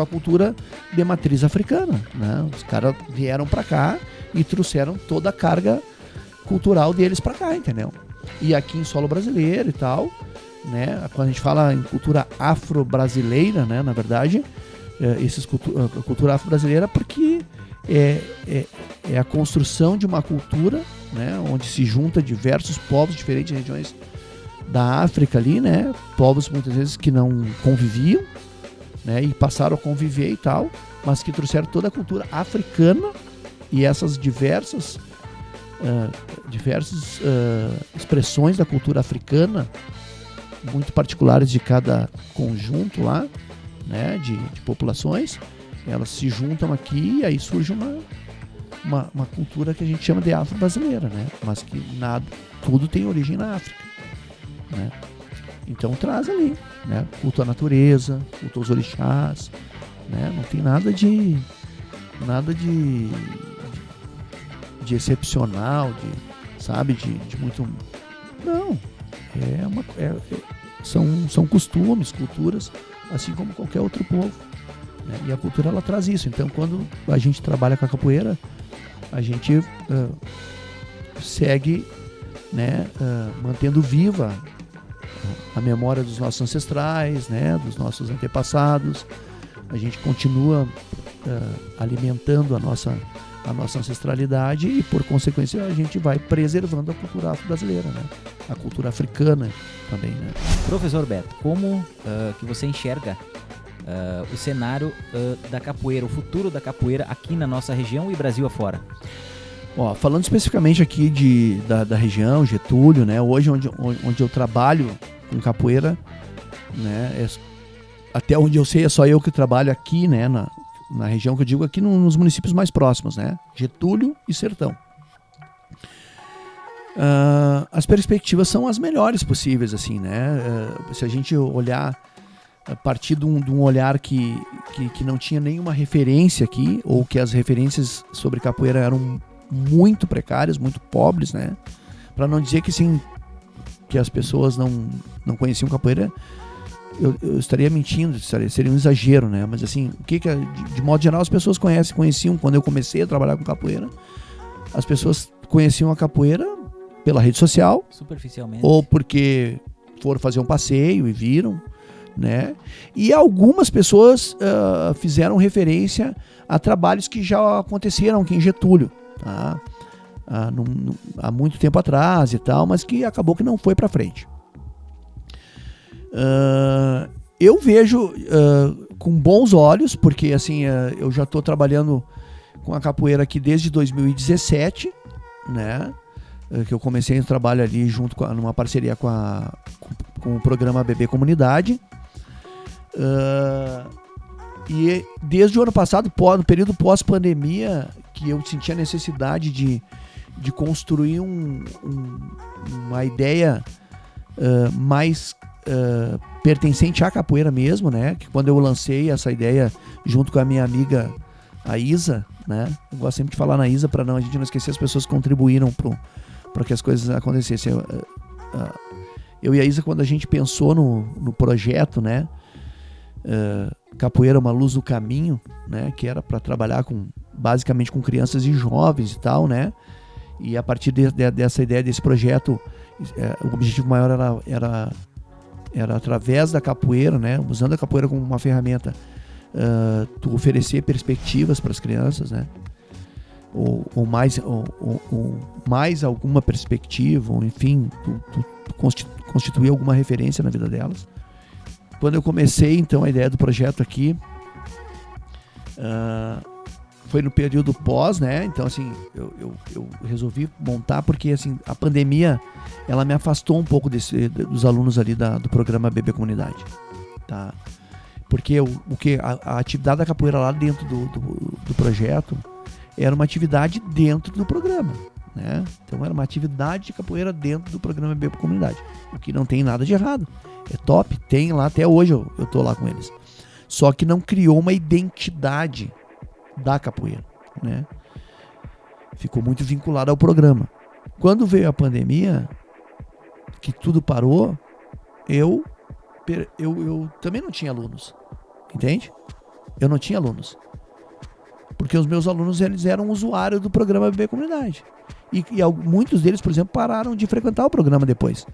a cultura de matriz africana, né? Os caras vieram pra cá e trouxeram toda a carga cultural deles pra cá, entendeu? E aqui em solo brasileiro e tal, né? Quando a gente fala em cultura afro-brasileira, né? Na verdade, a cultura afro-brasileira, porque é a construção de uma cultura, né? Onde se junta diversos povos, diferentes regiões da África ali, né? Povos muitas vezes que não conviviam, né? E passaram a conviver e tal, mas que trouxeram toda a cultura africana e essas diversas diversas expressões da cultura africana, muito particulares de cada conjunto lá, né, de populações. Elas se juntam aqui e aí surge uma cultura que a gente chama de afro-brasileira, né? Mas que tudo tem origem na África, né? Então traz ali, né? Culto à natureza, culto aos orixás, né? Não tem nada de excepcional, de muito... Não, são costumes, culturas, assim como qualquer outro povo, né? E a cultura, ela traz isso. Então, quando a gente trabalha com a capoeira, a gente segue, né, mantendo viva a memória dos nossos ancestrais, né, dos nossos antepassados. A gente continua alimentando a nossa ancestralidade e, por consequência, a gente vai preservando a cultura afro-brasileira, né? A cultura africana também, né? Professor Beto, como que você enxerga o cenário da capoeira, o futuro da capoeira aqui na nossa região e Brasil afora? Ó, falando especificamente aqui da região, Getúlio, né? Hoje, onde eu trabalho com capoeira, né? Até onde eu sei, é só eu que trabalho aqui, né? Na região que eu digo, aqui nos municípios mais próximos, né? Getúlio e Sertão. As perspectivas são as melhores possíveis, assim, né? Se a gente olhar a partir de um olhar que não tinha nenhuma referência aqui, ou que as referências sobre capoeira eram muito precárias, muito pobres, né? Para não dizer que sim, que as pessoas não conheciam capoeira, eu estaria mentindo, seria um exagero, né? Mas assim, de modo geral, as pessoas conheciam. Quando eu comecei a trabalhar com capoeira, as pessoas conheciam a capoeira pela rede social, superficialmente, ou porque foram fazer um passeio e viram, né? E algumas pessoas fizeram referência a trabalhos que já aconteceram aqui em Getúlio, tá? Há muito tempo atrás e tal, mas que acabou que não foi para frente. Eu vejo com bons olhos, porque assim, eu já estou trabalhando com a capoeira aqui desde 2017, né? Que eu comecei o trabalho ali numa parceria com o programa Bebê Comunidade. E desde o ano passado, no período pós-pandemia, que eu senti a necessidade de construir uma ideia mais pertencente à capoeira mesmo, né? Que quando eu lancei essa ideia junto com a minha amiga, a Isa, né? Eu gosto sempre de falar na Isa para a gente não esquecer as pessoas que contribuíram para que as coisas acontecessem. Eu e a Isa, quando a gente pensou no projeto, né? Capoeira, uma luz no caminho, né? Que era para trabalhar basicamente com crianças e jovens e tal, né? E a partir dessa ideia, desse projeto, o objetivo maior era através da capoeira, né? Usando a capoeira como uma ferramenta, tu oferecer perspectivas para as crianças, né? Ou mais alguma perspectiva, ou enfim, tu constituir alguma referência na vida delas. Quando eu comecei, então, a ideia do projeto aqui, foi no período pós, né? Então, assim, eu resolvi montar porque, assim, a pandemia, ela me afastou um pouco dos alunos ali do programa Bebê Comunidade, tá? Porque a atividade da capoeira lá dentro do projeto era uma atividade dentro do programa, né? Então, era uma atividade de capoeira dentro do programa Bebê Comunidade, o que não tem nada de errado. É top, tem lá, até hoje eu tô lá com eles. Só que não criou uma identidade da capoeira, né? Ficou muito vinculado ao programa. Quando veio a pandemia, que tudo parou, eu também não tinha alunos, entende? Eu não tinha alunos, porque os meus alunos, eles eram usuários do programa Bebê Comunidade e muitos deles, por exemplo, pararam de frequentar o programa depois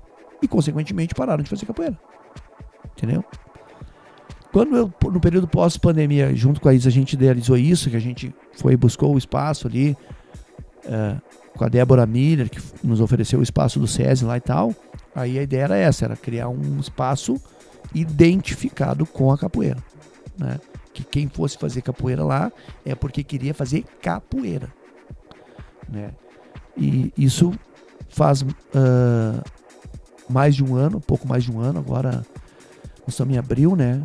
e, consequentemente, pararam de fazer capoeira, entendeu? Quando no período pós-pandemia, junto com a Isa, a gente idealizou isso, que a gente buscou o espaço ali, com a Débora Miller, que nos ofereceu o espaço do SESI lá e tal, aí a ideia era criar um espaço identificado com a capoeira, né? Que quem fosse fazer capoeira lá é porque queria fazer capoeira, né? E isso faz mais de um ano, pouco mais de um ano. Agora nós estamos em abril, né?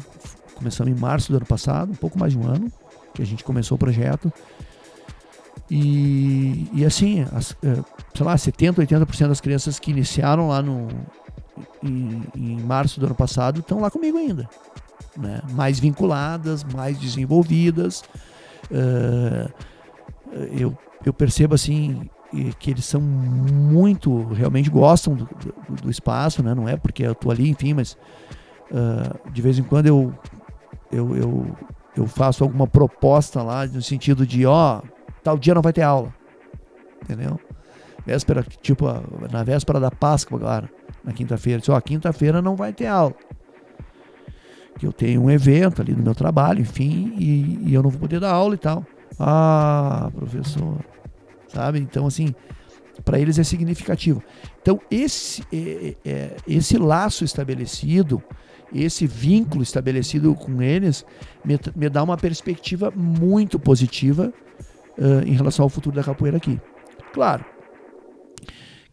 Começamos em março do ano passado, um pouco mais de um ano que a gente começou o projeto. E assim, sei lá, 70%, 80% das crianças que iniciaram lá em março do ano passado estão lá comigo ainda, né? Mais vinculadas, mais desenvolvidas. Eu percebo assim que eles são muito, realmente gostam do espaço, né? Não é porque eu tô ali, enfim, mas de vez em quando eu faço alguma proposta lá no sentido de, tal dia não vai ter aula, entendeu? Véspera, tipo, na véspera da Páscoa agora, na quinta-feira, quinta-feira não vai ter aula, que eu tenho um evento ali no meu trabalho, enfim, e eu não vou poder dar aula e tal. Professor, sabe? Então, assim, para eles é significativo. Então, esse laço estabelecido, esse vínculo estabelecido com eles, me dá uma perspectiva muito positiva em relação ao futuro da capoeira aqui. Claro,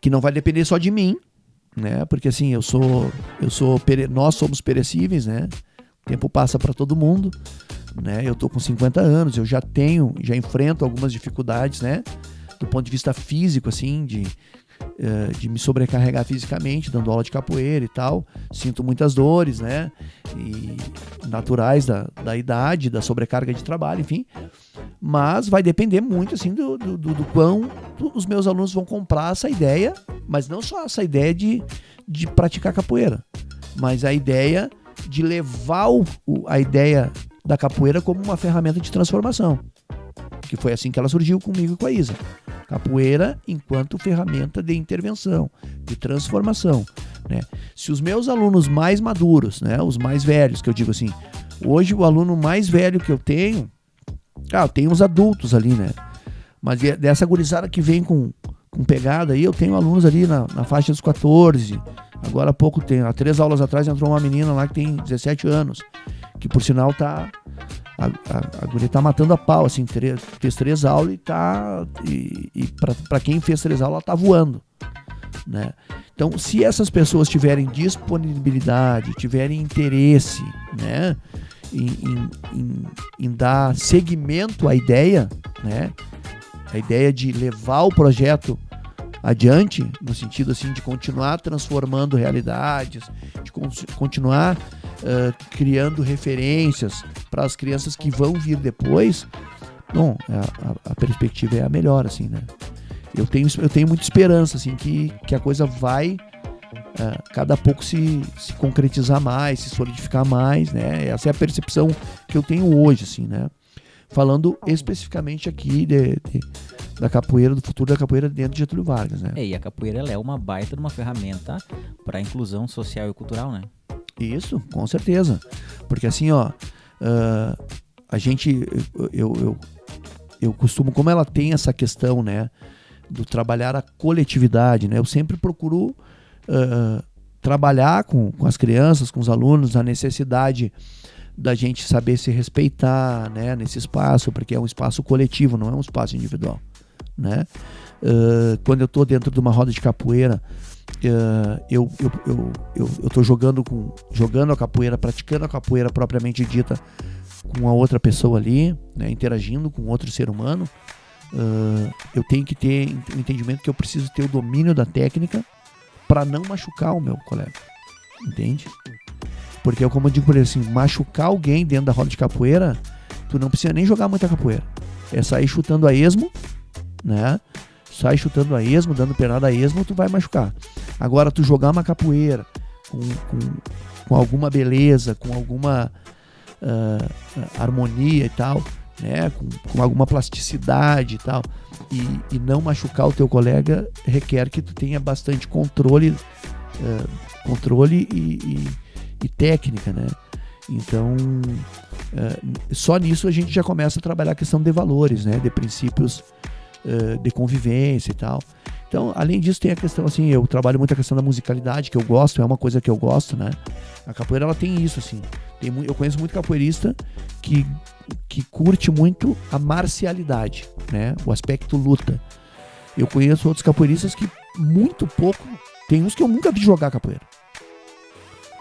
que não vai depender só de mim, né? Porque assim, nós somos perecíveis, né? O tempo passa para todo mundo, né? Eu tô com 50 anos, eu já enfrento algumas dificuldades, né? Do ponto de vista físico, assim, de me sobrecarregar fisicamente, dando aula de capoeira e tal. Sinto muitas dores, né? E naturais da idade, da sobrecarga de trabalho, enfim. Mas vai depender muito, assim, do quão os meus alunos vão comprar essa ideia, mas não só essa ideia de praticar capoeira, mas a ideia de levar a ideia da capoeira como uma ferramenta de transformação, que foi assim que ela surgiu comigo e com a Isa. Capoeira enquanto ferramenta de intervenção, de transformação, né? Se os meus alunos mais maduros, né, os mais velhos, que eu digo assim, hoje o aluno mais velho que eu tenho tenho uns adultos ali, né? Mas dessa gurizada que vem com pegada aí, eu tenho alunos ali na faixa dos 14. Agora há pouco tempo, há 3 aulas atrás, entrou uma menina lá que tem 17 anos, que por sinal a guria tá matando a pau, assim, fez 3 aulas e pra quem fez 3 aulas, ela tá voando, né? Então, se essas pessoas tiverem disponibilidade, tiverem interesse, né, em dar seguimento à ideia, né, a ideia de levar o projeto adiante, no sentido assim de continuar transformando realidades, de continuar criando referências para as crianças que vão vir depois, bom, a perspectiva é a melhor, assim, né? Eu tenho muita esperança, assim, que a coisa vai cada pouco se concretizar mais, se solidificar mais, né? Essa é a percepção que eu tenho hoje, assim, né? Falando especificamente aqui da capoeira, do futuro da capoeira dentro de Getúlio Vargas, né? E a capoeira ela é uma baita de uma ferramenta para a inclusão social e cultural, né? Isso, com certeza. Porque assim, a gente, eu costumo, como ela tem essa questão, né, do trabalhar a coletividade, né? Eu sempre procuro trabalhar com as crianças, com os alunos, a necessidade da gente saber se respeitar, né, nesse espaço, porque é um espaço coletivo, não é um espaço individual, né? Quando eu estou dentro de uma roda de capoeira, eu estou jogando a capoeira, praticando a capoeira propriamente dita com a outra pessoa ali, né, interagindo com outro ser humano. Eu tenho que ter o entendimento que eu preciso ter o domínio da técnica para não machucar o meu colega, entende? Porque eu, como eu digo por ele, assim, machucar alguém dentro da roda de capoeira, tu não precisa nem jogar muita capoeira. É sair chutando a esmo, né? Sai chutando a esmo, dando pernada a esmo, tu vai machucar. Agora, tu jogar uma capoeira com alguma beleza, com alguma harmonia e tal, né? Com alguma plasticidade e tal, e não machucar o teu colega, requer que tu tenha bastante controle e técnica, né? Então, só nisso a gente já começa a trabalhar a questão de valores, né? De princípios de convivência e tal. Então, além disso, tem a questão, assim, eu trabalho muito a questão da musicalidade, que eu gosto, é uma coisa que eu gosto, né? A capoeira, ela tem isso, assim. Eu conheço muito capoeirista que curte muito a marcialidade, né? O aspecto luta. Eu conheço outros capoeiristas que muito pouco, tem uns que eu nunca vi jogar capoeira,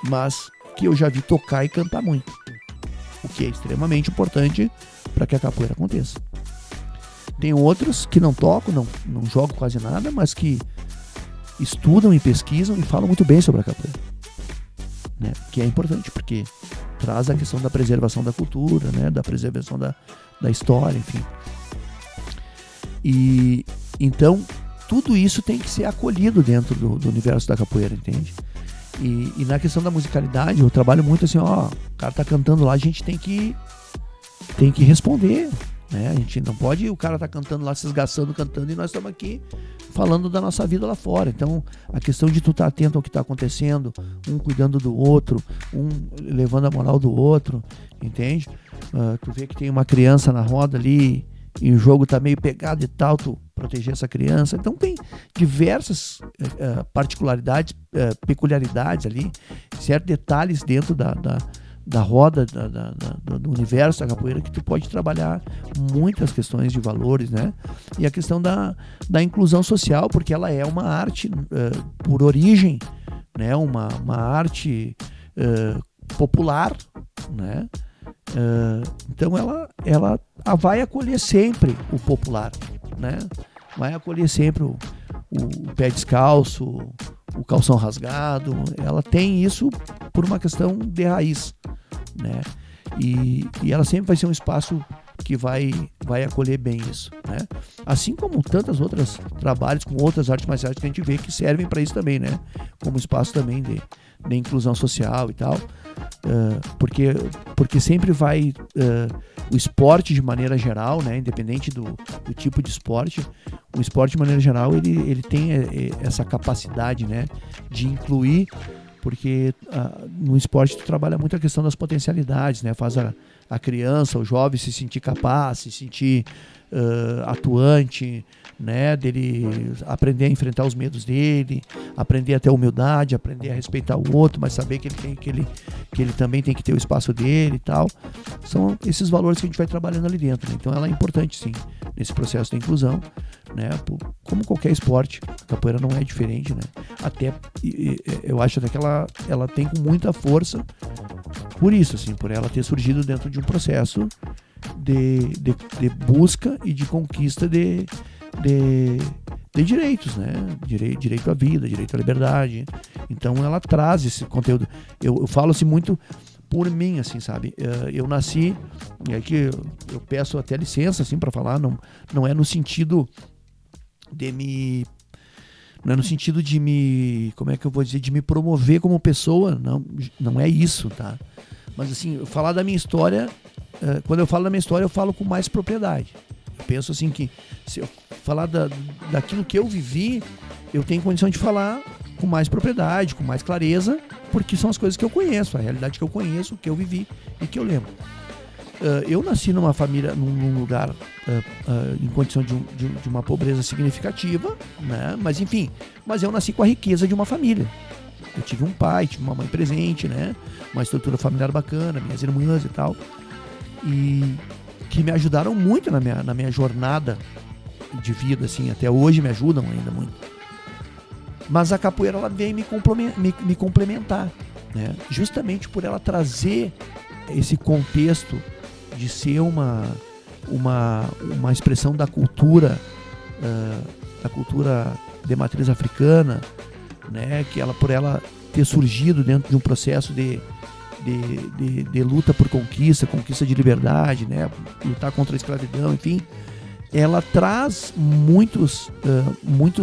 mas que eu já vi tocar e cantar muito, o que é extremamente importante para que a capoeira aconteça. Tem outros que não tocam, não jogam quase nada, mas que estudam e pesquisam e falam muito bem sobre a capoeira, né? Que é importante, porque traz a questão da preservação da cultura, né? Da preservação da história, enfim. E então tudo isso tem que ser acolhido dentro do universo da capoeira, entende? E na questão da musicalidade, eu trabalho muito assim, ó, o cara tá cantando lá, a gente tem que responder, né? A gente não pode, o cara tá cantando lá, se esgaçando, cantando, e nós estamos aqui falando da nossa vida lá fora. Então, a questão de tu estar atento ao que está acontecendo, um cuidando do outro, um levando a moral do outro, entende? Tu vê que tem uma criança na roda ali e o jogo tá meio pegado e tal, tu proteger essa criança. Então tem diversas particularidades, peculiaridades ali, certos detalhes dentro da roda, do universo da capoeira, que tu pode trabalhar muitas questões de valores, né? E a questão da inclusão social, porque ela é uma arte por origem, né? Uma arte popular, né? Então ela vai acolher sempre o popular, né? Vai acolher sempre o pé descalço, o calção rasgado. Ela tem isso por uma questão de raiz, né? E ela sempre vai ser um espaço que vai acolher bem isso, né? Assim como tantas outras trabalhos com outras artes marciais que a gente vê que servem para isso também, né? Como espaço também de inclusão social e tal. Porque sempre vai o esporte de maneira geral, né, independente do tipo de esporte, o esporte de maneira geral ele tem essa capacidade, né, de incluir, porque no esporte tu trabalha muito a questão das potencialidades, né, faz a criança, o jovem se sentir capaz, se sentir atuante, né, dele aprender a enfrentar os medos dele, aprender a ter humildade, aprender a respeitar o outro, mas saber que ele também tem que ter o espaço dele e tal. São esses valores que a gente vai trabalhando ali dentro, né? Então ela é importante sim nesse processo da inclusão, né? Como qualquer esporte, a capoeira não é diferente, né? Até eu acho até que ela tem com muita força por isso, assim, por ela ter surgido dentro de um processo de busca e de conquista de direitos, né? Direito à vida, direito à liberdade. Então ela traz esse conteúdo. Eu falo assim muito por mim, assim, sabe? Eu nasci, e aqui eu peço até licença, assim, para falar, não é no sentido de me... Não é no sentido de me... Como é que eu vou dizer? De me promover como pessoa. Não é isso, tá? Mas, assim, falar da minha história... Quando eu falo da minha história, eu falo com mais propriedade. Eu penso, assim, que se eu falar daquilo que eu vivi, eu tenho condição de falar com mais propriedade, com mais clareza, porque são as coisas que eu conheço, a realidade que eu conheço, que eu vivi e que eu lembro. Eu nasci numa família, num lugar em condição de uma pobreza significativa, né? Mas enfim, eu nasci com a riqueza de uma família. Eu tive um pai, tive uma mãe presente, né? Uma estrutura familiar bacana, minhas irmãs e tal, e que me ajudaram muito na minha jornada de vida, assim, até hoje me ajudam ainda muito. Mas a capoeira ela vem me complementar, né? Justamente por ela trazer esse contexto de ser uma expressão da cultura de matriz africana, né? Que por ela ter surgido dentro de um processo de luta por conquista de liberdade, né? Lutar contra a escravidão, enfim, ela traz muitos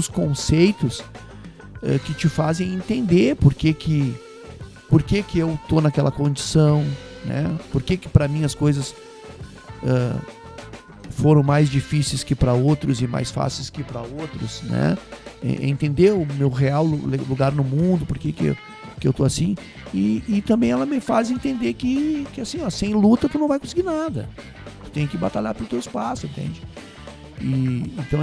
conceitos que te fazem entender por que eu tô naquela condição, né? Por que para mim as coisas foram mais difíceis que para outros e mais fáceis que para outros, né? Entender o meu real lugar no mundo, por que eu tô assim, e também ela me faz entender que assim, ó, sem luta tu não vai conseguir nada, tu tem que batalhar pelo teu espaço, entende? E então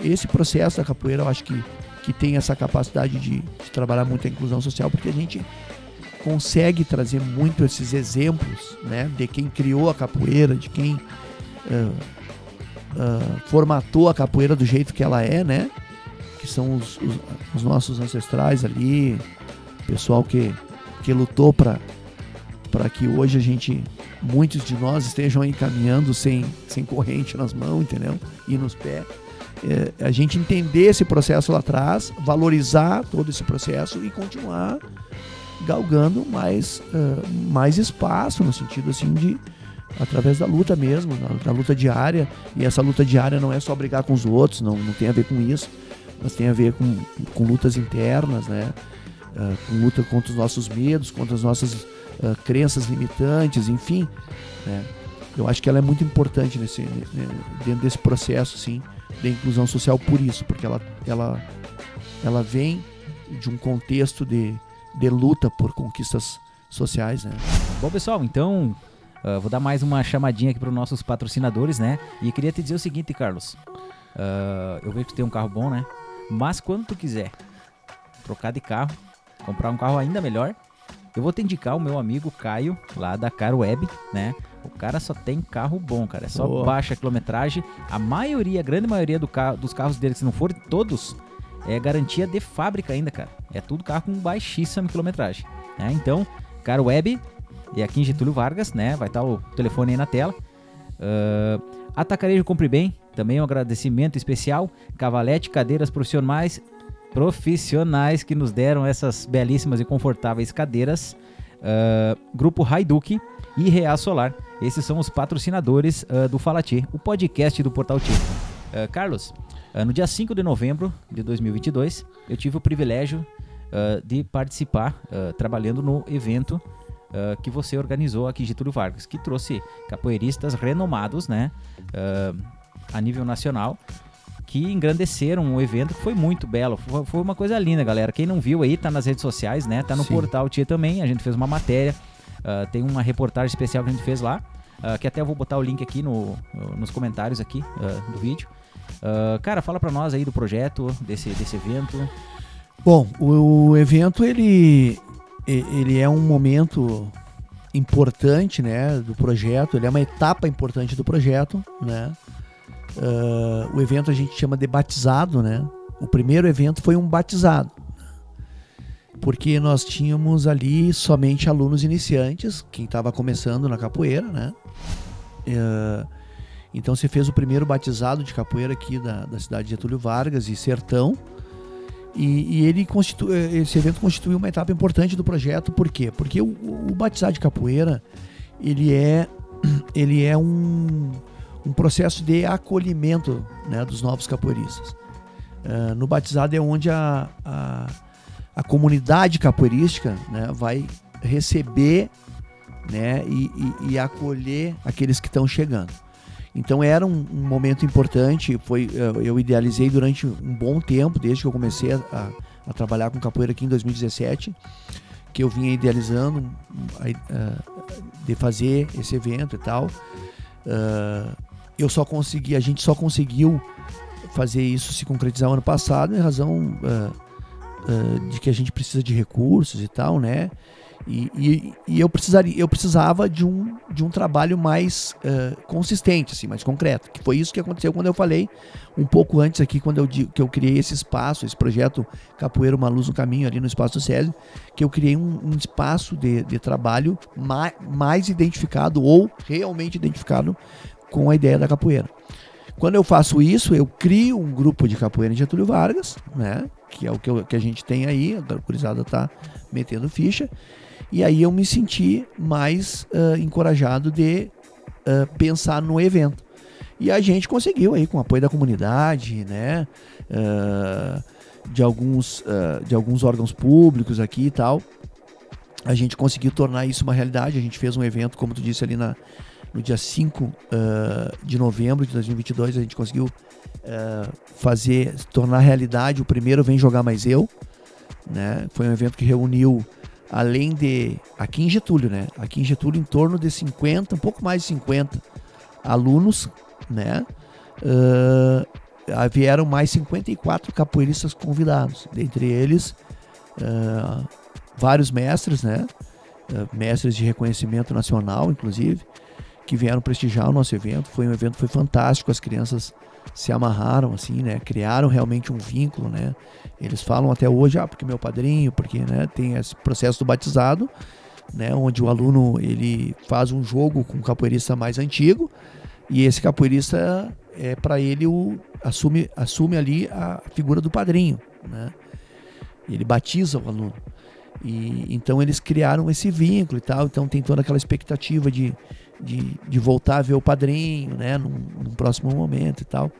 esse processo da capoeira eu acho que tem essa capacidade de trabalhar muito a inclusão social, porque a gente consegue trazer muito esses exemplos, né, de quem criou a capoeira, de quem formatou a capoeira do jeito que ela é, né? Que são os nossos ancestrais ali, pessoal que lutou para que hoje muitos de nós estejam aí caminhando sem corrente nas mãos, entendeu? E nos pés. A gente entender esse processo lá atrás, valorizar todo esse processo e continuar galgando mais espaço, no sentido assim de através da luta mesmo, da luta diária. E essa luta diária não é só brigar com os outros, não tem a ver com isso, mas tem a ver com lutas internas, né? Com luta contra os nossos medos, contra as nossas crenças limitantes, enfim, né? Eu acho que ela é muito importante dentro desse processo, sim, da inclusão social por isso, porque ela vem de um contexto de luta por conquistas sociais, né? Bom, pessoal, então vou dar mais uma chamadinha aqui para os nossos patrocinadores, né? E queria te dizer o seguinte, Carlos, eu vejo que tu tem um carro bom, né? Mas quando tu quiser trocar de carro, comprar um carro ainda melhor, eu vou te indicar o meu amigo Caio, lá da Car Web, né? O cara só tem carro bom, cara. É só baixa quilometragem. A grande maioria dos carros dele, se não forem todos, é garantia de fábrica ainda, cara. É tudo carro com baixíssima quilometragem, né? Então, Car Web, e aqui em Getúlio Vargas, né? Vai estar o telefone aí na tela. Atacarejo Compre Bem, também um agradecimento especial. Cavalete Cadeiras Profissionais que nos deram essas belíssimas e confortáveis cadeiras. Grupo Haiduki e Rea Solar. Esses são os patrocinadores do Fala Tchê, o podcast do Portal Tchê. Carlos, no dia 5 de novembro de 2022, eu tive o privilégio de participar trabalhando no evento que você organizou aqui em Getúlio Vargas, que trouxe capoeiristas renomados, né, a nível nacional, que engrandeceram o evento, que foi muito belo. Foi uma coisa linda, galera. Quem não viu aí, tá nas redes sociais, né? Tá no Portal Tchê também. A gente fez uma matéria. Tem uma reportagem especial que a gente fez lá. Que até eu vou botar o link aqui nos comentários aqui do vídeo. Cara, fala pra nós aí do projeto, desse evento. Bom, o evento, ele é um momento importante, né, do projeto. Ele é uma etapa importante do projeto, né? O evento a gente chama de batizado, né? O primeiro evento foi um batizado, porque nós tínhamos ali somente alunos iniciantes, quem estava começando na capoeira, né? Então você fez o primeiro batizado de capoeira aqui da cidade de Getúlio Vargas e Sertão, e esse evento constituiu uma etapa importante do projeto. Por quê? Porque o batizado de capoeira ele é um processo de acolhimento, né, dos novos capoeiristas. No batizado é onde a comunidade capoeirística, né, vai receber, né, e acolher aqueles que estão chegando. Então era um momento importante. Eu idealizei durante um bom tempo, desde que eu comecei a trabalhar com capoeira aqui em 2017, que eu vinha idealizando de fazer esse evento e tal. A gente só conseguiu fazer isso se concretizar o ano passado, em razão de que a gente precisa de recursos e tal, né? E eu precisava de um trabalho mais consistente, assim, mais concreto, que foi isso que aconteceu quando eu falei um pouco antes aqui, que eu criei esse espaço, esse projeto Capoeira Uma Luz no Caminho, ali no Espaço do Césio, que eu criei um espaço de trabalho mais identificado, ou realmente identificado com a ideia da capoeira. Quando eu faço isso, eu crio um grupo de capoeira em Getúlio Vargas, né, que é o que a gente tem aí, a gurizada tá metendo ficha, e aí eu me senti mais encorajado de pensar no evento. E a gente conseguiu aí, com o apoio da comunidade, né, de alguns órgãos públicos aqui e tal, a gente conseguiu tornar isso uma realidade. A gente fez um evento, como tu disse, ali no dia 5 de novembro de 2022, a gente conseguiu tornar realidade o primeiro Vem Jogar Mais Eu, né? Foi um evento que reuniu, além de, aqui em Getúlio, né? Aqui em Getúlio, em torno de 50, um pouco mais de 50 alunos, né? Vieram mais 54 capoeiristas convidados, dentre eles vários mestres, né? Mestres de reconhecimento nacional, inclusive, que vieram prestigiar o nosso evento. Foi um evento, foi fantástico, as crianças se amarraram, assim, né? Criaram realmente um vínculo, né? Eles falam até hoje, porque meu padrinho, porque, né, tem esse processo do batizado, né, onde o aluno ele faz um jogo com um capoeirista mais antigo, e esse capoeirista para ele assume ali a figura do padrinho, né? Ele batiza o aluno. E então eles criaram esse vínculo e tal, então tem toda aquela expectativa de voltar a ver o padrinho, né, num próximo momento e tal.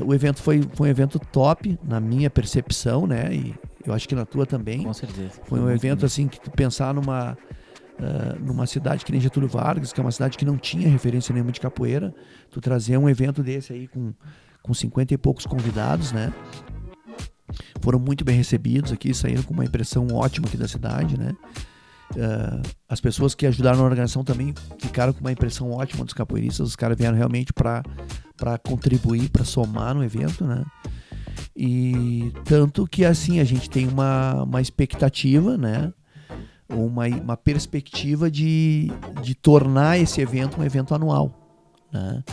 O evento foi um evento top, na minha percepção, né, e eu acho que na tua também. Com certeza. Foi um evento assim que tu pensar numa cidade que nem Getúlio Vargas, que é uma cidade que não tinha referência nenhuma de capoeira, tu trazer um evento desse aí com 50 e poucos convidados, né? Foram muito bem recebidos aqui, saíram com uma impressão ótima aqui da cidade, né? As pessoas que ajudaram na organização também ficaram com uma impressão ótima dos capoeiristas. Os caras vieram realmente para contribuir, para somar no evento, né? E tanto que assim a gente tem uma expectativa, né? Uma perspectiva de tornar esse evento um evento anual, né?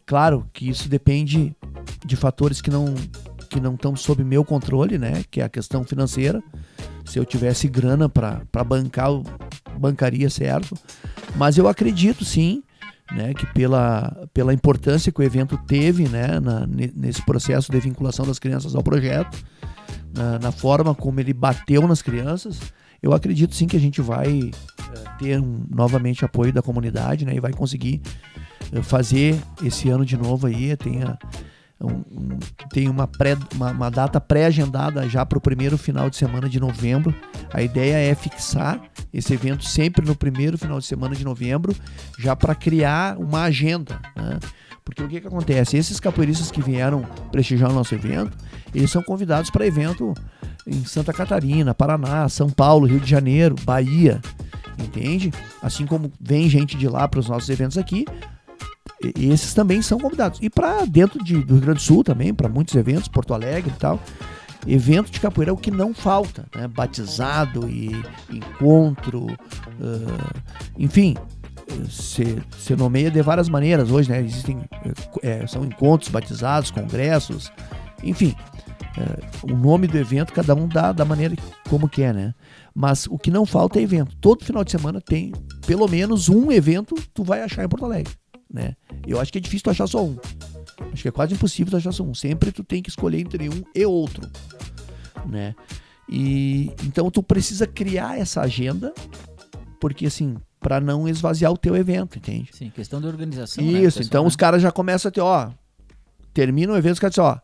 Claro que isso depende de fatores que não estão sob meu controle, né? Que é a questão financeira. Se eu tivesse grana para bancar, eu bancaria, certo? Mas eu acredito sim, né, que pela importância que o evento teve, né, nesse processo de vinculação das crianças ao projeto, na forma como ele bateu nas crianças, eu acredito sim que a gente vai ter novamente apoio da comunidade, né, e vai conseguir fazer esse ano de novo aí, tem uma data pré-agendada já para o primeiro final de semana de novembro. A ideia é fixar esse evento sempre no primeiro final de semana de novembro, já para criar uma agenda, né? Porque o que acontece? Esses capoeiristas que vieram prestigiar o nosso evento, eles são convidados para evento em Santa Catarina, Paraná, São Paulo, Rio de Janeiro, Bahia, entende? Assim como vem gente de lá para os nossos eventos aqui, esses também são convidados. E para dentro do Rio Grande do Sul também, para muitos eventos, Porto Alegre e tal, evento de capoeira é o que não falta, né? Batizado e encontro, enfim, se nomeia de várias maneiras hoje, né? Existem, são encontros, batizados, congressos, enfim, o nome do evento cada um dá da maneira como quer, né? Mas o que não falta é evento. Todo final de semana tem pelo menos um evento tu vai achar em Porto Alegre, né? Eu acho que é difícil tu achar só um. Acho que é quase impossível tu achar só um. Sempre tu tem que escolher entre um e outro, né? E então tu precisa criar essa agenda, porque assim, para não esvaziar o teu evento, entende? Sim, questão de organização. Isso, né? Então os caras já começam a ter, termina o evento, os caras dizem,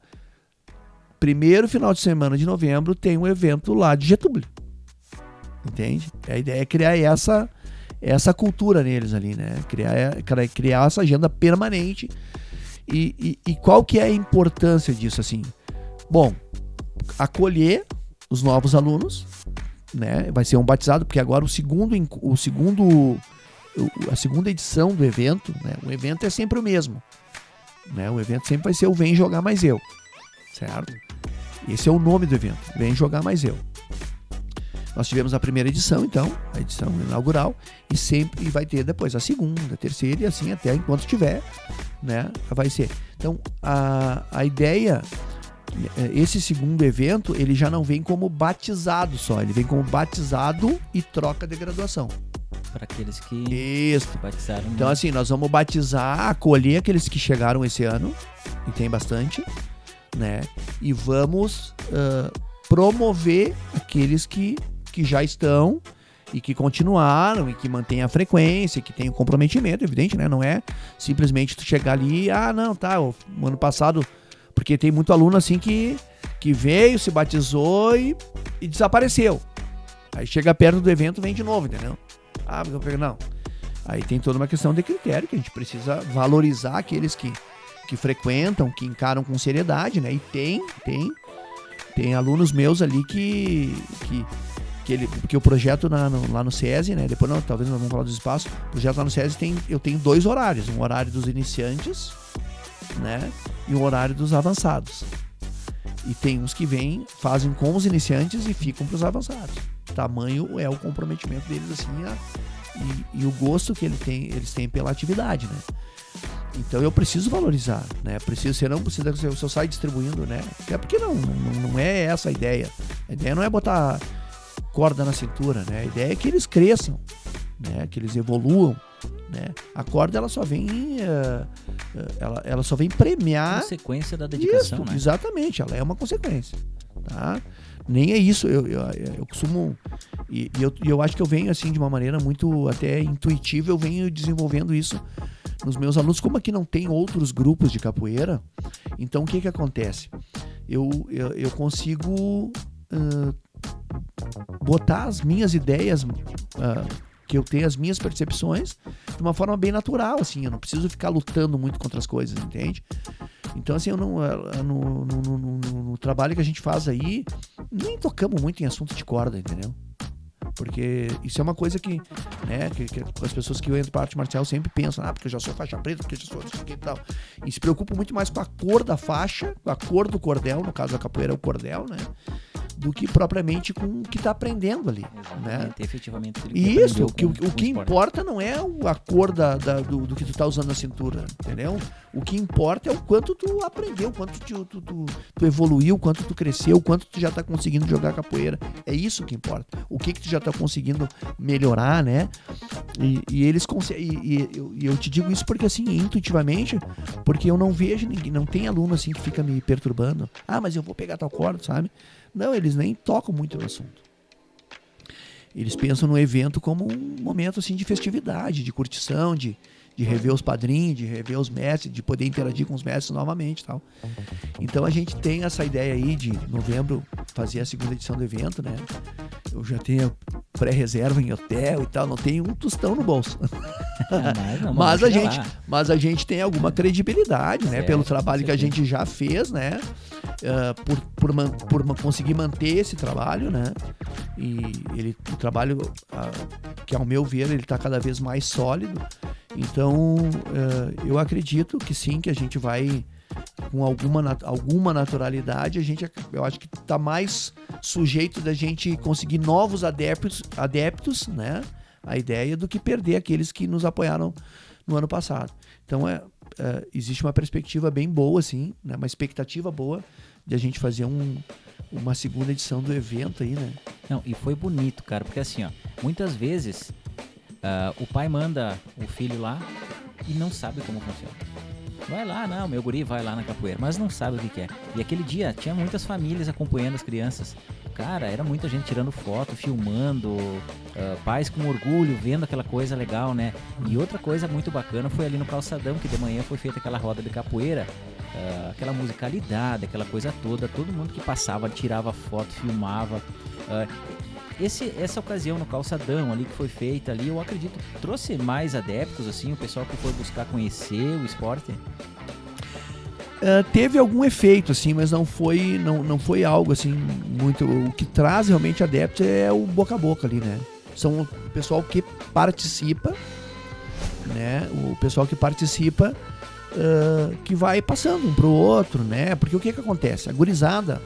primeiro final de semana de novembro tem um evento lá de Getúlio, entende? A ideia é criar essa cultura neles ali, né? Criar essa agenda permanente. E qual que é a importância disso, assim? Bom, acolher os novos alunos, né? Vai ser um batizado, porque agora a segunda edição do evento, né? O evento é sempre o mesmo, né? O evento sempre vai ser o Vem Jogar Mais Eu, certo? Esse é o nome do evento, Vem Jogar Mais Eu. Nós tivemos a primeira edição, então, a edição inaugural, e sempre vai ter depois a segunda, a terceira, e assim até enquanto tiver, né, vai ser. Então, a ideia, esse segundo evento, ele já não vem como batizado só, ele vem como batizado e troca de graduação. Para aqueles que batizaram. Então, assim, nós vamos batizar, acolher aqueles que chegaram esse ano, e tem bastante, né, e vamos promover aqueles que já estão e que continuaram e que mantêm a frequência, que tem o comprometimento, evidente, né? Não é simplesmente tu chegar ali, o ano passado, porque tem muito aluno assim que veio, se batizou e desapareceu. Aí chega perto do evento, vem de novo, entendeu? Não. Aí tem toda uma questão de critério que a gente precisa valorizar aqueles que frequentam, que encaram com seriedade, né? E tem alunos meus ali porque o projeto lá no SESI, né? Depois talvez nós vamos falar dos espaços. O projeto lá no SESI eu tenho 2 horários, um horário dos iniciantes, né? E um horário dos avançados. E tem uns que fazem com os iniciantes e ficam para os avançados. Tamanho é o comprometimento deles assim e o gosto que eles têm pela atividade, né? Então eu preciso valorizar, né? Senão se eu sair distribuindo, né? Até porque não é essa a ideia. A ideia não é botar corda na cintura, né? A ideia é que eles cresçam, né? Que eles evoluam, né? A corda ela só vem ela só vem premiar consequência da dedicação, isso, né? Exatamente, ela é uma consequência, tá? Nem é isso, eu costumo e eu acho que eu venho assim de uma maneira muito até intuitiva, eu venho desenvolvendo isso nos meus alunos. Como aqui não tem outros grupos de capoeira, então o que acontece? Eu consigo botar as minhas ideias, que eu tenho, as minhas percepções, de uma forma bem natural, assim, eu não preciso ficar lutando muito contra as coisas, entende? Então, assim, eu não, no trabalho que a gente faz aí, nem tocamos muito em assunto de corda, entendeu? Porque isso é uma coisa que, né, que as pessoas que entram para arte marcial sempre pensam, porque eu já sou faixa preta, porque eu já sou isso aqui e tal. E se preocupam muito mais com a cor da faixa, com a cor do cordel, no caso da capoeira é o cordel, né? Do que propriamente com o que está aprendendo ali. Né? Efetivamente. Isso, o que importa não é a cor do que tu está usando na cintura, entendeu? O que importa é o quanto tu aprendeu, o quanto tu evoluiu, o quanto tu cresceu, o quanto tu já está conseguindo jogar capoeira. É isso que importa. O que tu já está conseguindo melhorar, né? E eles conseguem. E eu te digo isso porque, assim, intuitivamente, porque eu não vejo ninguém, não tem aluno assim que fica me perturbando. Mas eu vou pegar tal corda, sabe? Não, eles nem tocam muito no assunto. Eles pensam no evento como um momento assim de festividade, de curtição, de rever os padrinhos, de rever os mestres, de poder interagir com os mestres novamente e tal. Então a gente tem essa ideia aí de novembro fazer a segunda edição do evento, né? Eu já pré-reserva em hotel e tal, não tenho um tostão no bolso. Mas a gente tem alguma credibilidade, né? Pelo trabalho que a gente já fez, né? Por conseguir manter esse trabalho, né? E o trabalho, que ao meu ver, ele está cada vez mais sólido. Então, eu acredito que sim, que a gente vai, com alguma naturalidade, eu acho que está mais sujeito da gente conseguir novos adeptos, né? A ideia do que perder aqueles que nos apoiaram no ano passado. Então, existe uma perspectiva bem boa, assim, né? Uma expectativa boa de a gente fazer uma segunda edição do evento aí, né? Não, e foi bonito, cara, porque assim, ó, muitas vezes o pai manda o filho lá e não sabe como funciona. Vai lá, não, meu guri vai lá na capoeira, mas não sabe o que é. E aquele dia tinha muitas famílias acompanhando as crianças. Cara, era muita gente tirando foto, filmando, pais com orgulho, vendo aquela coisa legal, né? E outra coisa muito bacana foi ali no calçadão, que de manhã foi feita aquela roda de capoeira, aquela musicalidade, aquela coisa toda, todo mundo que passava tirava foto, filmava. Essa ocasião no calçadão ali que foi feita ali, eu acredito, trouxe mais adeptos, assim, o pessoal que foi buscar conhecer o esporte? Teve algum efeito, assim, mas não foi algo, assim, muito... O que traz realmente adeptos é o boca a boca ali, né? São o pessoal que participa, né? O pessoal que participa, que vai passando um pro outro, né? Porque o que acontece? A gurizada,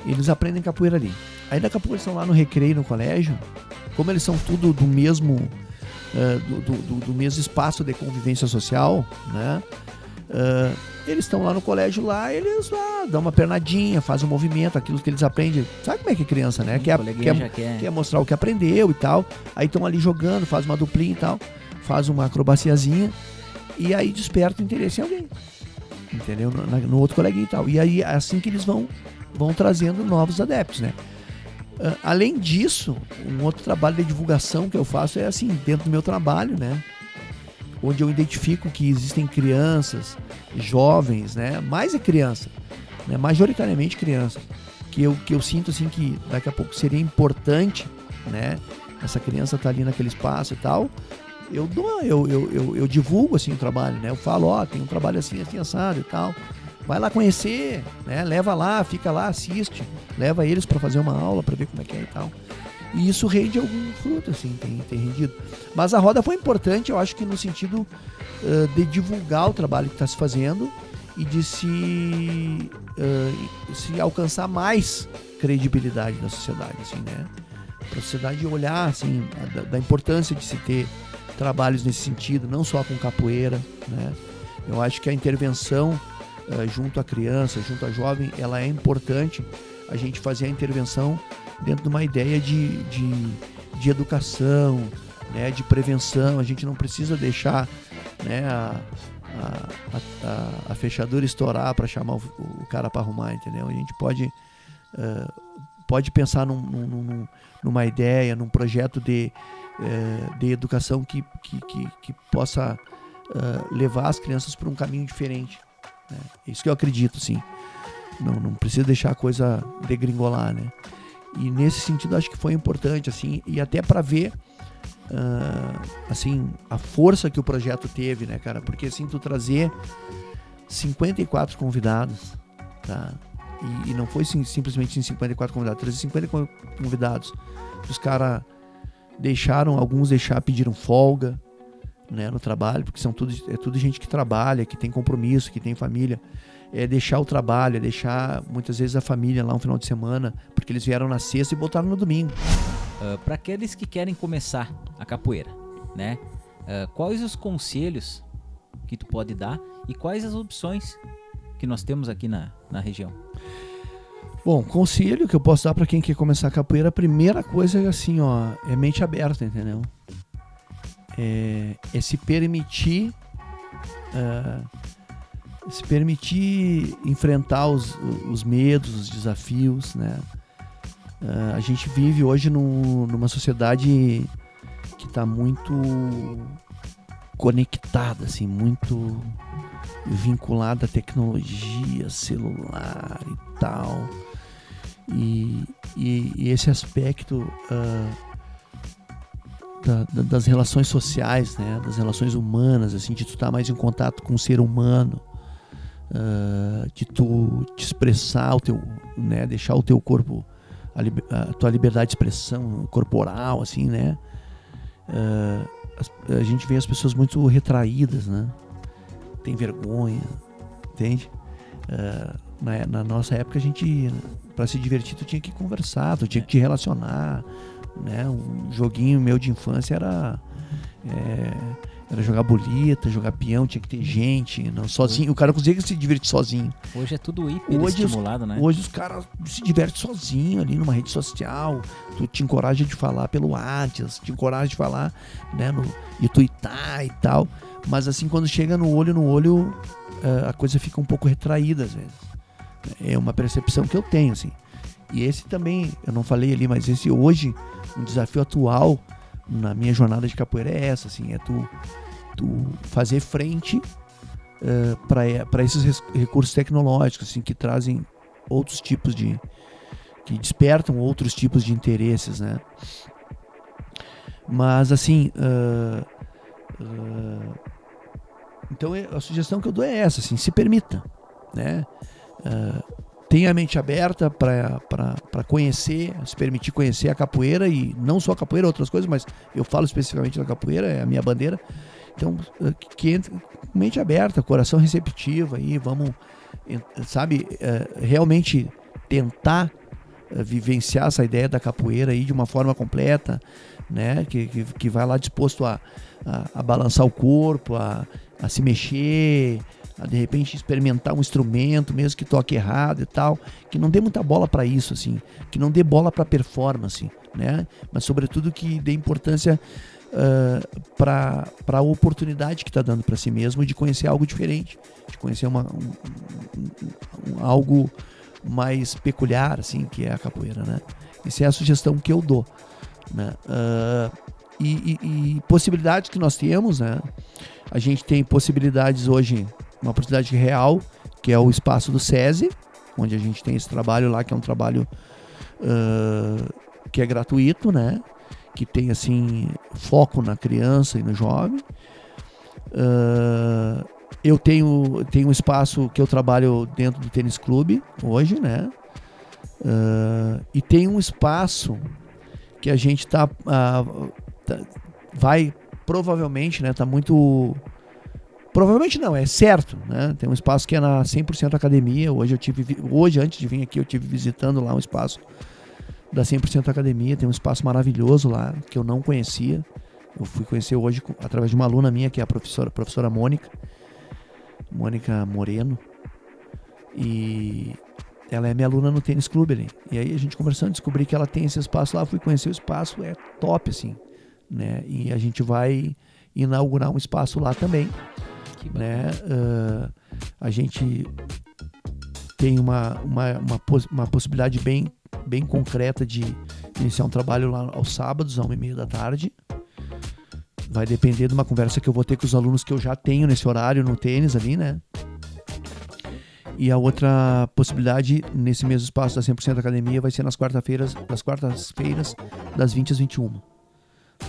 eles aprendem capoeira ali. Aí daqui a pouco eles estão lá no recreio, no colégio, como eles são tudo do mesmo espaço de convivência social, né? Eles estão lá no colégio, eles dão uma pernadinha, fazem um movimento, aquilo que eles aprendem. Sabe como é que é criança, né? Quer mostrar o que aprendeu e tal. Aí estão ali jogando, faz uma duplinha e tal, faz uma acrobaciazinha, e aí desperta o interesse em alguém, entendeu? No outro coleguinha e tal. E aí é assim que eles vão trazendo novos adeptos, né? Além disso, um outro trabalho de divulgação que eu faço é assim, dentro do meu trabalho, né? Onde eu identifico que existem crianças, jovens, né? Mais é criança, né? Majoritariamente crianças, que eu sinto assim que daqui a pouco seria importante, né? Essa criança tá ali naquele espaço e tal. Eu divulgo assim o trabalho, né? Eu falo, tem um trabalho assim assado e tal. Vai lá conhecer, né? Leva lá, fica lá, assiste, leva eles para fazer uma aula para ver como é que é e tal. E isso rende algum fruto, assim, tem rendido. Mas a roda foi importante, eu acho que no sentido de divulgar o trabalho que está se fazendo e de se alcançar mais credibilidade na sociedade, assim, né? a sociedade olhar, assim, da importância de se ter trabalhos nesse sentido, não só com capoeira, né? Eu acho que a intervenção junto à criança, junto à jovem, ela é importante, a gente fazer a intervenção dentro de uma ideia de educação, né, de prevenção. A gente não precisa deixar, né, a fechadura estourar para chamar o cara para arrumar, entendeu? A gente pode pensar numa ideia, num projeto de educação que possa levar as crianças para um caminho diferente, né? Isso que eu acredito, sim. Não precisa deixar a coisa degringolar, né? E nesse sentido acho que foi importante, assim, e até para ver assim, a força que o projeto teve, né, cara? Porque assim, tu trazer 54 convidados, tá? E não foi simplesmente 54 convidados, trazer 50 convidados. Os caras alguns pediram folga, né, no trabalho, porque é tudo gente que trabalha, que tem compromisso, que tem família. É deixar o trabalho, é deixar muitas vezes a família lá um final de semana, porque eles vieram na sexta e voltaram no domingo. Para aqueles que querem começar a capoeira, né? Quais os conselhos que tu pode dar e quais as opções que nós temos aqui na região? Bom, conselho que eu posso dar para quem quer começar a capoeira, a primeira coisa é assim, ó, é mente aberta, entendeu? É se permitir enfrentar os medos, os desafios, né? A gente vive hoje numa sociedade que está muito conectada, assim, muito vinculada à tecnologia, celular e tal. E esse aspecto das relações sociais, né? Das relações humanas, assim, de tu estar mais em contato com o ser humano, de tu te expressar né? Deixar o teu corpo, a tua liberdade de expressão corporal, assim, né? A gente vê as pessoas muito retraídas, né? Tem vergonha, entende? Na nossa época, a gente, para se divertir, tu tinha que conversar, tu tinha que te relacionar, né? Um joguinho meu de infância era jogar bolita, jogar peão, tinha que ter gente, não sozinho. O cara conseguia se divertir sozinho. Hoje é tudo hiper estimulado, né? Hoje os caras se divertem sozinho ali numa rede social. Tu te encoraja de falar pelo WhatsApp, te encoraja de falar, né, e tuitar e tal. Mas assim, quando chega no olho, a coisa fica um pouco retraída às vezes. É uma percepção que eu tenho, assim. E esse também, eu não falei ali, mas esse hoje, um desafio atual na minha jornada de capoeira é essa, assim, é tu fazer frente para esses recursos tecnológicos, assim, que trazem outros tipos que despertam outros tipos de interesses, né? Mas assim, então a sugestão que eu dou é essa, assim, se permita, né? Tenha a mente aberta para conhecer, se permitir conhecer a capoeira, e não só a capoeira, outras coisas, mas eu falo especificamente da capoeira, é a minha bandeira. Então, que entre com mente aberta, coração receptivo, aí vamos, sabe, realmente tentar vivenciar essa ideia da capoeira aí de uma forma completa, né? Que vai lá disposto a balançar o corpo, a se mexer, a de repente experimentar um instrumento, mesmo que toque errado e tal, que não dê muita bola para isso, assim, que não dê bola para performance, né? Mas sobretudo que dê importância para a oportunidade que está dando para si mesmo de conhecer algo diferente, de conhecer algo mais peculiar, assim, que é a capoeira, né? Essa é a sugestão que eu dou, né? E possibilidades que nós temos, né? A gente tem possibilidades hoje, uma possibilidade real, que é o espaço do SESI, onde a gente tem esse trabalho lá, que é um trabalho que é gratuito, né? Que tem, assim, foco na criança e no jovem. Eu tenho um espaço que eu trabalho dentro do tênis clube hoje, né? E tem um espaço que a gente vai provavelmente, né? Tá muito... Provavelmente não, é certo, né? Tem um espaço que é na 100% academia. Hoje, antes de vir aqui, eu estive visitando lá um espaço da 100% Academia. Tem um espaço maravilhoso lá, que eu não conhecia. Eu fui conhecer hoje através de uma aluna minha, que é a professora Mônica Moreno. E ela é minha aluna no tênis clube ali. E aí a gente conversando, descobri que ela tem esse espaço lá, fui conhecer o espaço, é top, assim, né? E a gente vai inaugurar um espaço lá também, né? A gente tem uma possibilidade bem concreta de iniciar um trabalho lá aos sábados, às 1h30 da tarde. Vai depender de uma conversa que eu vou ter com os alunos que eu já tenho nesse horário no tênis ali, né? E a outra possibilidade, nesse mesmo espaço da 100% Academia, vai ser nas quartas-feiras, das 20 às 21.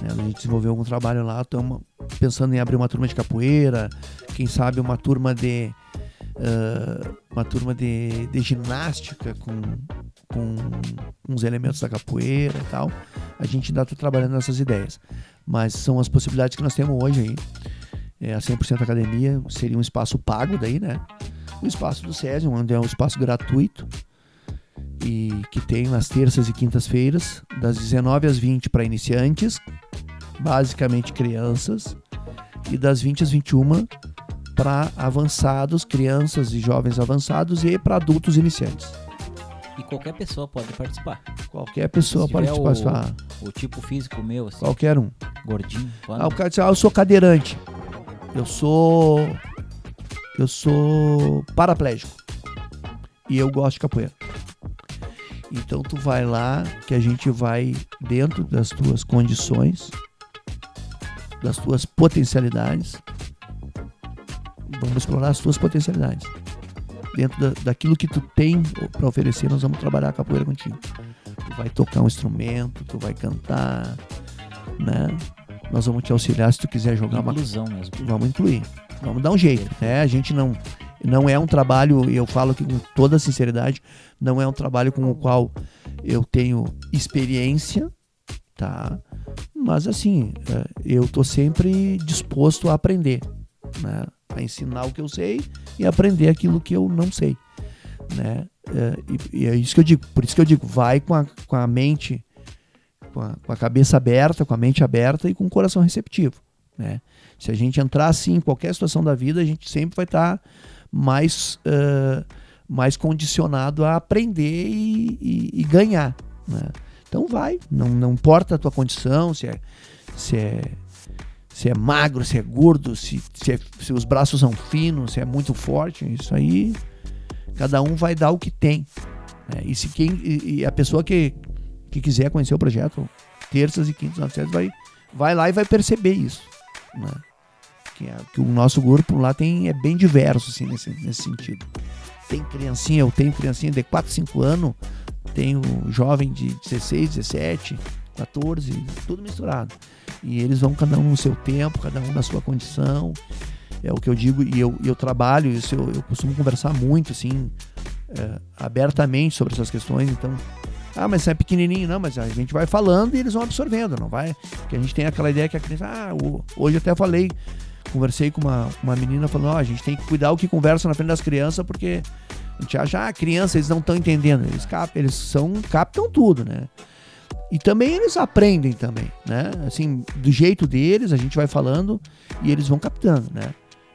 A gente desenvolveu algum trabalho lá, estamos pensando em abrir uma turma de capoeira, quem sabe uma turma de ginástica com uns elementos da capoeira e tal. A gente ainda está trabalhando nessas ideias, mas são as possibilidades que nós temos hoje aí. A 100% Academia seria um espaço pago daí, né? O espaço do SESI, onde é um espaço gratuito e que tem nas terças e quintas-feiras, das 19 às 20 para iniciantes, basicamente crianças, e das 20 às 21 para avançados, crianças e jovens avançados, e para adultos iniciantes. E qualquer pessoa pode participar. Qualquer pessoa pode participar. O tipo físico meu, assim. Qualquer um. Gordinho. O cara diz, eu sou cadeirante. Eu sou paraplégico. E eu gosto de capoeira. Então tu vai lá, que a gente vai dentro das tuas condições, das tuas potencialidades. Vamos explorar as tuas potencialidades. Dentro daquilo que tu tem para oferecer, nós vamos trabalhar a capoeira contigo. Tu vai tocar um instrumento, tu vai cantar, né? Nós vamos te auxiliar se tu quiser jogar inclusão mesmo. Vamos incluir. Vamos dar um jeito, né? A gente não é um trabalho, e eu falo aqui com toda sinceridade, não é um trabalho com o qual eu tenho experiência, tá? Mas assim, eu tô sempre disposto a aprender, né? A ensinar o que eu sei e aprender aquilo que eu não sei, né? E é isso que eu digo, por isso que eu digo, vai com a mente, com a cabeça aberta, com a mente aberta e com o coração receptivo, né? Se a gente entrar assim em qualquer situação da vida, a gente sempre vai estar mais condicionado a aprender e ganhar, né? Então vai, não importa a tua condição, se é magro, se é gordo, se os braços são finos, se é muito forte, isso aí cada um vai dar o que tem, né? E a pessoa que quiser conhecer o projeto, terças e quintas, vai lá e vai perceber isso, né? Que o nosso grupo lá é bem diverso, assim, nesse sentido. Eu tenho criancinha de 4, 5 anos, tenho jovem de 16, 17, 14, tudo misturado. E eles vão cada um no seu tempo, cada um na sua condição. É o que eu digo, e eu trabalho isso, eu costumo conversar muito, assim, abertamente sobre essas questões. Então, mas você é pequenininho, não, mas a gente vai falando e eles vão absorvendo, não vai? Porque a gente tem aquela ideia que a criança, hoje até conversei com uma menina falando, a gente tem que cuidar o que conversa na frente das crianças, porque a gente acha, criança, eles não estão entendendo, eles captam tudo, né? E também eles aprendem também, né? Assim, do jeito deles, a gente vai falando e eles vão captando, né?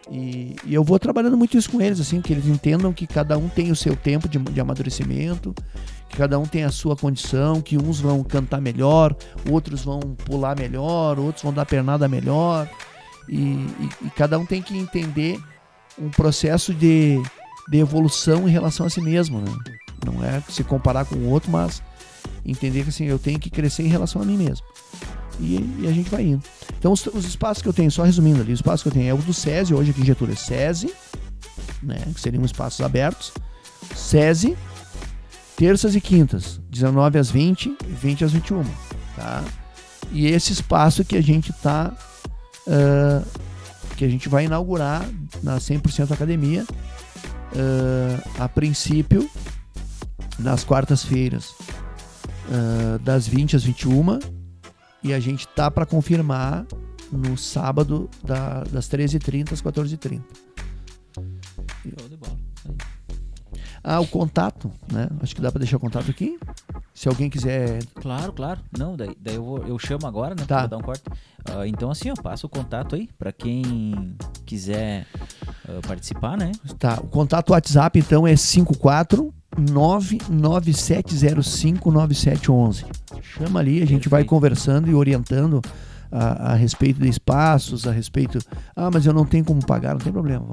E eu vou trabalhando muito isso com eles, assim, que eles entendam que cada um tem o seu tempo de amadurecimento, que cada um tem a sua condição, que uns vão cantar melhor, outros vão pular melhor, outros vão dar pernada melhor, e cada um tem que entender um processo de evolução em relação a si mesmo, né? Não é se comparar com o outro, mas entender que assim, eu tenho que crescer em relação a mim mesmo. E a gente vai indo. Então os espaços que eu tenho, só resumindo ali, os espaços que eu tenho é o do SESI, hoje aqui em Getúlio, SESI, né, que seriam espaços abertos, SESI, terças e quintas, 19 às 20, 20 às 21, tá? E esse espaço que a gente tá, que a gente vai inaugurar na 100% Academia, a princípio, nas quartas-feiras, das 20 às 21, e a gente tá para confirmar no sábado das 13h30 às 14h30. Show de bola. O contato, né? Acho que dá para deixar o contato aqui. Se alguém quiser... Claro, claro. Não, daí eu chamo agora, né? Tá. Vou dar um corte. Então, assim, eu passo o contato aí pra quem quiser participar, né? Tá, o contato WhatsApp, então, é 54997059711. Chama ali, a gente vai conversando e orientando a respeito de espaços, a respeito... Ah, mas eu não tenho como pagar, não tem problema.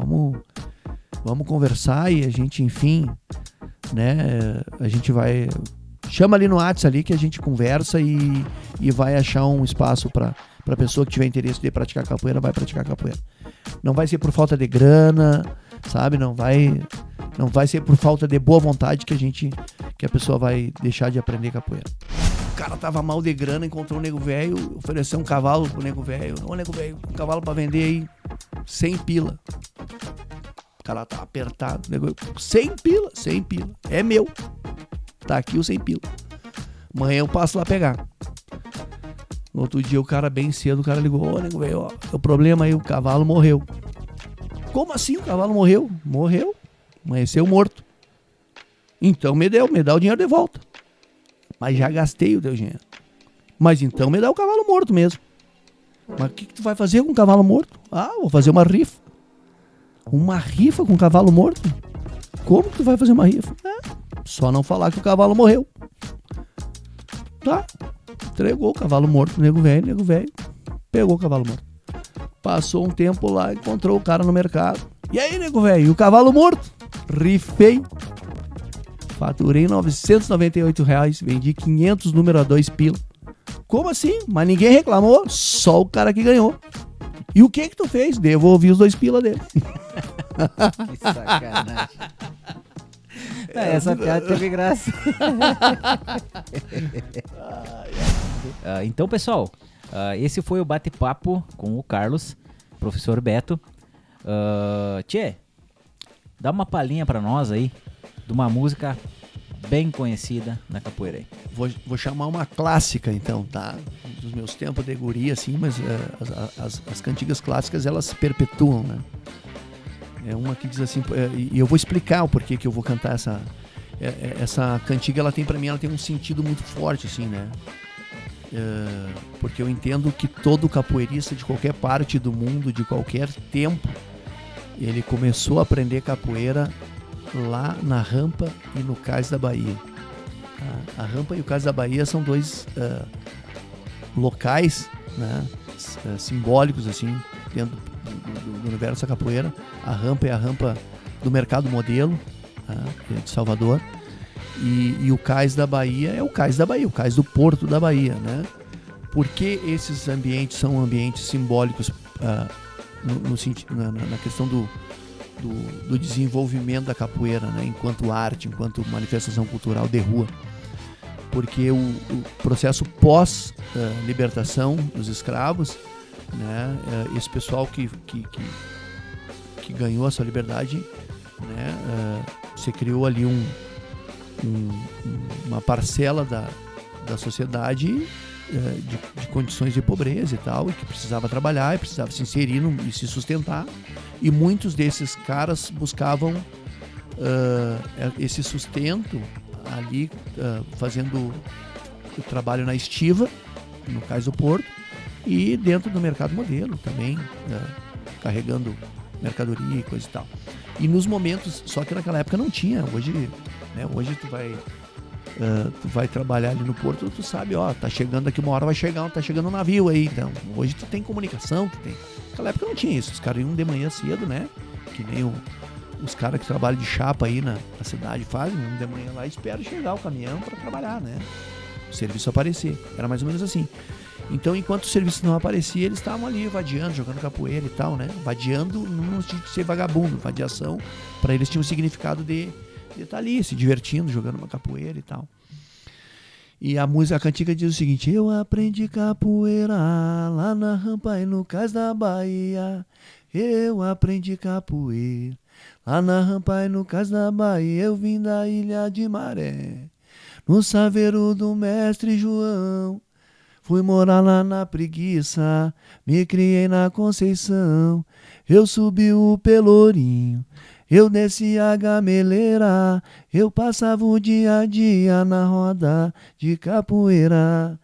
Vamos conversar e a gente, enfim, né? A gente vai... Chama ali no WhatsApp ali que a gente conversa e vai achar um espaço para a pessoa que tiver interesse de praticar capoeira, vai praticar capoeira. Não vai ser por falta de grana, sabe? Não vai ser por falta de boa vontade que a pessoa vai deixar de aprender capoeira. O cara tava mal de grana, encontrou um nego velho, ofereceu um cavalo pro nego velho. Ô, nego velho, um cavalo para vender aí, 100 pila. O cara tá apertado, nego, 100 pila, 100 pila. É meu. Tá aqui o 100 pila. Amanhã eu passo lá pegar. No outro dia o cara bem cedo, o cara ligou, ô nego velho, ó, o problema aí, o cavalo morreu. Como assim o cavalo morreu? Morreu. Amanheceu morto. Então me dá o dinheiro de volta. Mas já gastei o teu dinheiro. Mas então me dá o cavalo morto mesmo. Mas o que tu vai fazer com o cavalo morto? Ah, vou fazer uma rifa. Uma rifa com o cavalo morto? Como que tu vai fazer uma rifa? Só não falar que o cavalo morreu. Tá. Entregou o cavalo morto, nego velho, pegou o cavalo morto. Passou um tempo lá, encontrou o cara no mercado. E aí, nego velho, e o cavalo morto? Rifei. Faturei R$998, vendi 500 número a 2 pila. Como assim? Mas ninguém reclamou, só o cara que ganhou. E o que tu fez? Devolvi os 2 pila dele. Que sacanagem. Essa piada teve graça. Então, pessoal, esse foi o bate-papo com o Carlos, professor Beto. Tchê, dá uma palhinha pra nós aí de uma música bem conhecida na capoeira aí. Vou chamar uma clássica então, tá? Dos meus tempos de guri, assim, mas as cantigas clássicas, elas se perpetuam, né? É uma que diz assim, e eu vou explicar o porquê que eu vou cantar essa cantiga. Ela tem, pra mim, ela tem um sentido muito forte, assim, né? Porque eu entendo que todo capoeirista de qualquer parte do mundo, de qualquer tempo, ele começou a aprender capoeira lá na Rampa e no Cais da Bahia. A Rampa e o Cais da Bahia são dois locais, né, simbólicos, assim, dentro do universo da capoeira. A Rampa é a rampa do Mercado Modelo, de Salvador, e o Cais da Bahia é o Cais da Bahia, o Cais do Porto da Bahia, né? Porque esses ambientes são ambientes simbólicos na questão do desenvolvimento da capoeira, né? Enquanto arte, enquanto manifestação cultural de rua. Porque o processo pós-libertação dos escravos, né? Esse pessoal que ganhou a sua liberdade, né? Se criou ali uma parcela da sociedade de condições de pobreza e tal, e que precisava trabalhar e precisava se inserir e se sustentar, e muitos desses caras buscavam esse sustento ali, fazendo o trabalho na estiva, no Cais do Porto, e dentro do Mercado Modelo também, carregando mercadoria e coisa e tal. E nos momentos, só que naquela época não tinha. Hoje, né, hoje tu vai trabalhar ali no porto, tu sabe, ó, tá chegando aqui uma hora, tá chegando um navio aí, então. Hoje tu tem comunicação, naquela época não tinha isso. Os caras iam de manhã cedo, né, que nem os caras que trabalham de chapa aí na cidade fazem, iam de manhã lá e esperam chegar o caminhão para trabalhar, né, o serviço aparecer. Era mais ou menos assim. Então, enquanto o serviço não aparecia, eles estavam ali vadiando, jogando capoeira e tal, né? Vadiando não tinha que ser vagabundo. Vadiação, para eles tinha um significado de estar ali, se divertindo, jogando uma capoeira e tal. E a cantiga diz o seguinte: eu aprendi capoeira lá na Rampa e no Cais da Bahia. Eu aprendi capoeira lá na Rampa e no Cais da Bahia. Eu vim da Ilha de Maré, no saveiro do mestre João. Fui morar lá na Preguiça, me criei na Conceição. Eu subi o Pelourinho, eu descia a gameleira, eu passava o dia a dia na roda de capoeira.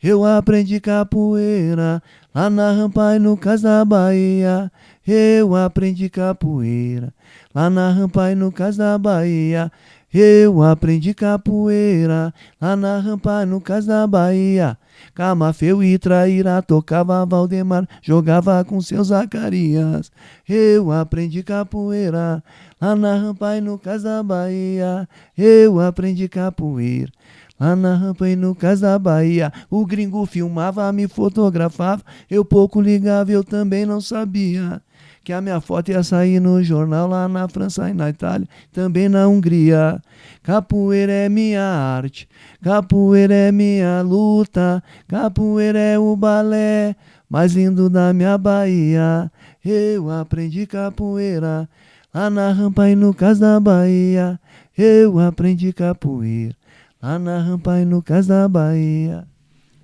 Eu aprendi capoeira lá na rampa e no Cais da Bahia. Eu aprendi capoeira lá na rampa e no Cais da Bahia. Eu aprendi capoeira lá na rampa e no Cais da Bahia. Camafeu e Traíra, tocava Valdemar, jogava com seu Zacarias. Eu aprendi capoeira lá na rampa e no Cais da Bahia. Eu aprendi capoeira lá na rampa e no Cais da Bahia. O gringo filmava, me fotografava, eu pouco ligava, eu também não sabia que a minha foto ia sair no jornal lá na França e na Itália, também na Hungria. Capoeira é minha arte, capoeira é minha luta, capoeira é o balé mais lindo da minha Bahia. Eu aprendi capoeira lá na rampa e no Cais da Bahia. Eu aprendi capoeira lá na rampa e no Cais da Bahia.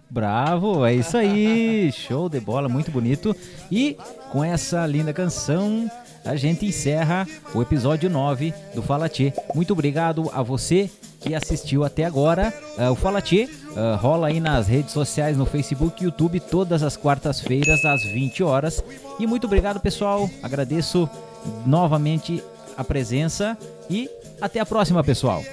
Bravo, é isso aí, show de bola, muito bonito. E com essa linda canção, a gente encerra o episódio 9 do Fala Tchê. Muito obrigado a você que assistiu até agora. O Fala Tchê rola aí nas redes sociais, no Facebook e YouTube, todas as quartas-feiras, às 20 horas. E muito obrigado, pessoal. Agradeço novamente a presença e até a próxima, pessoal.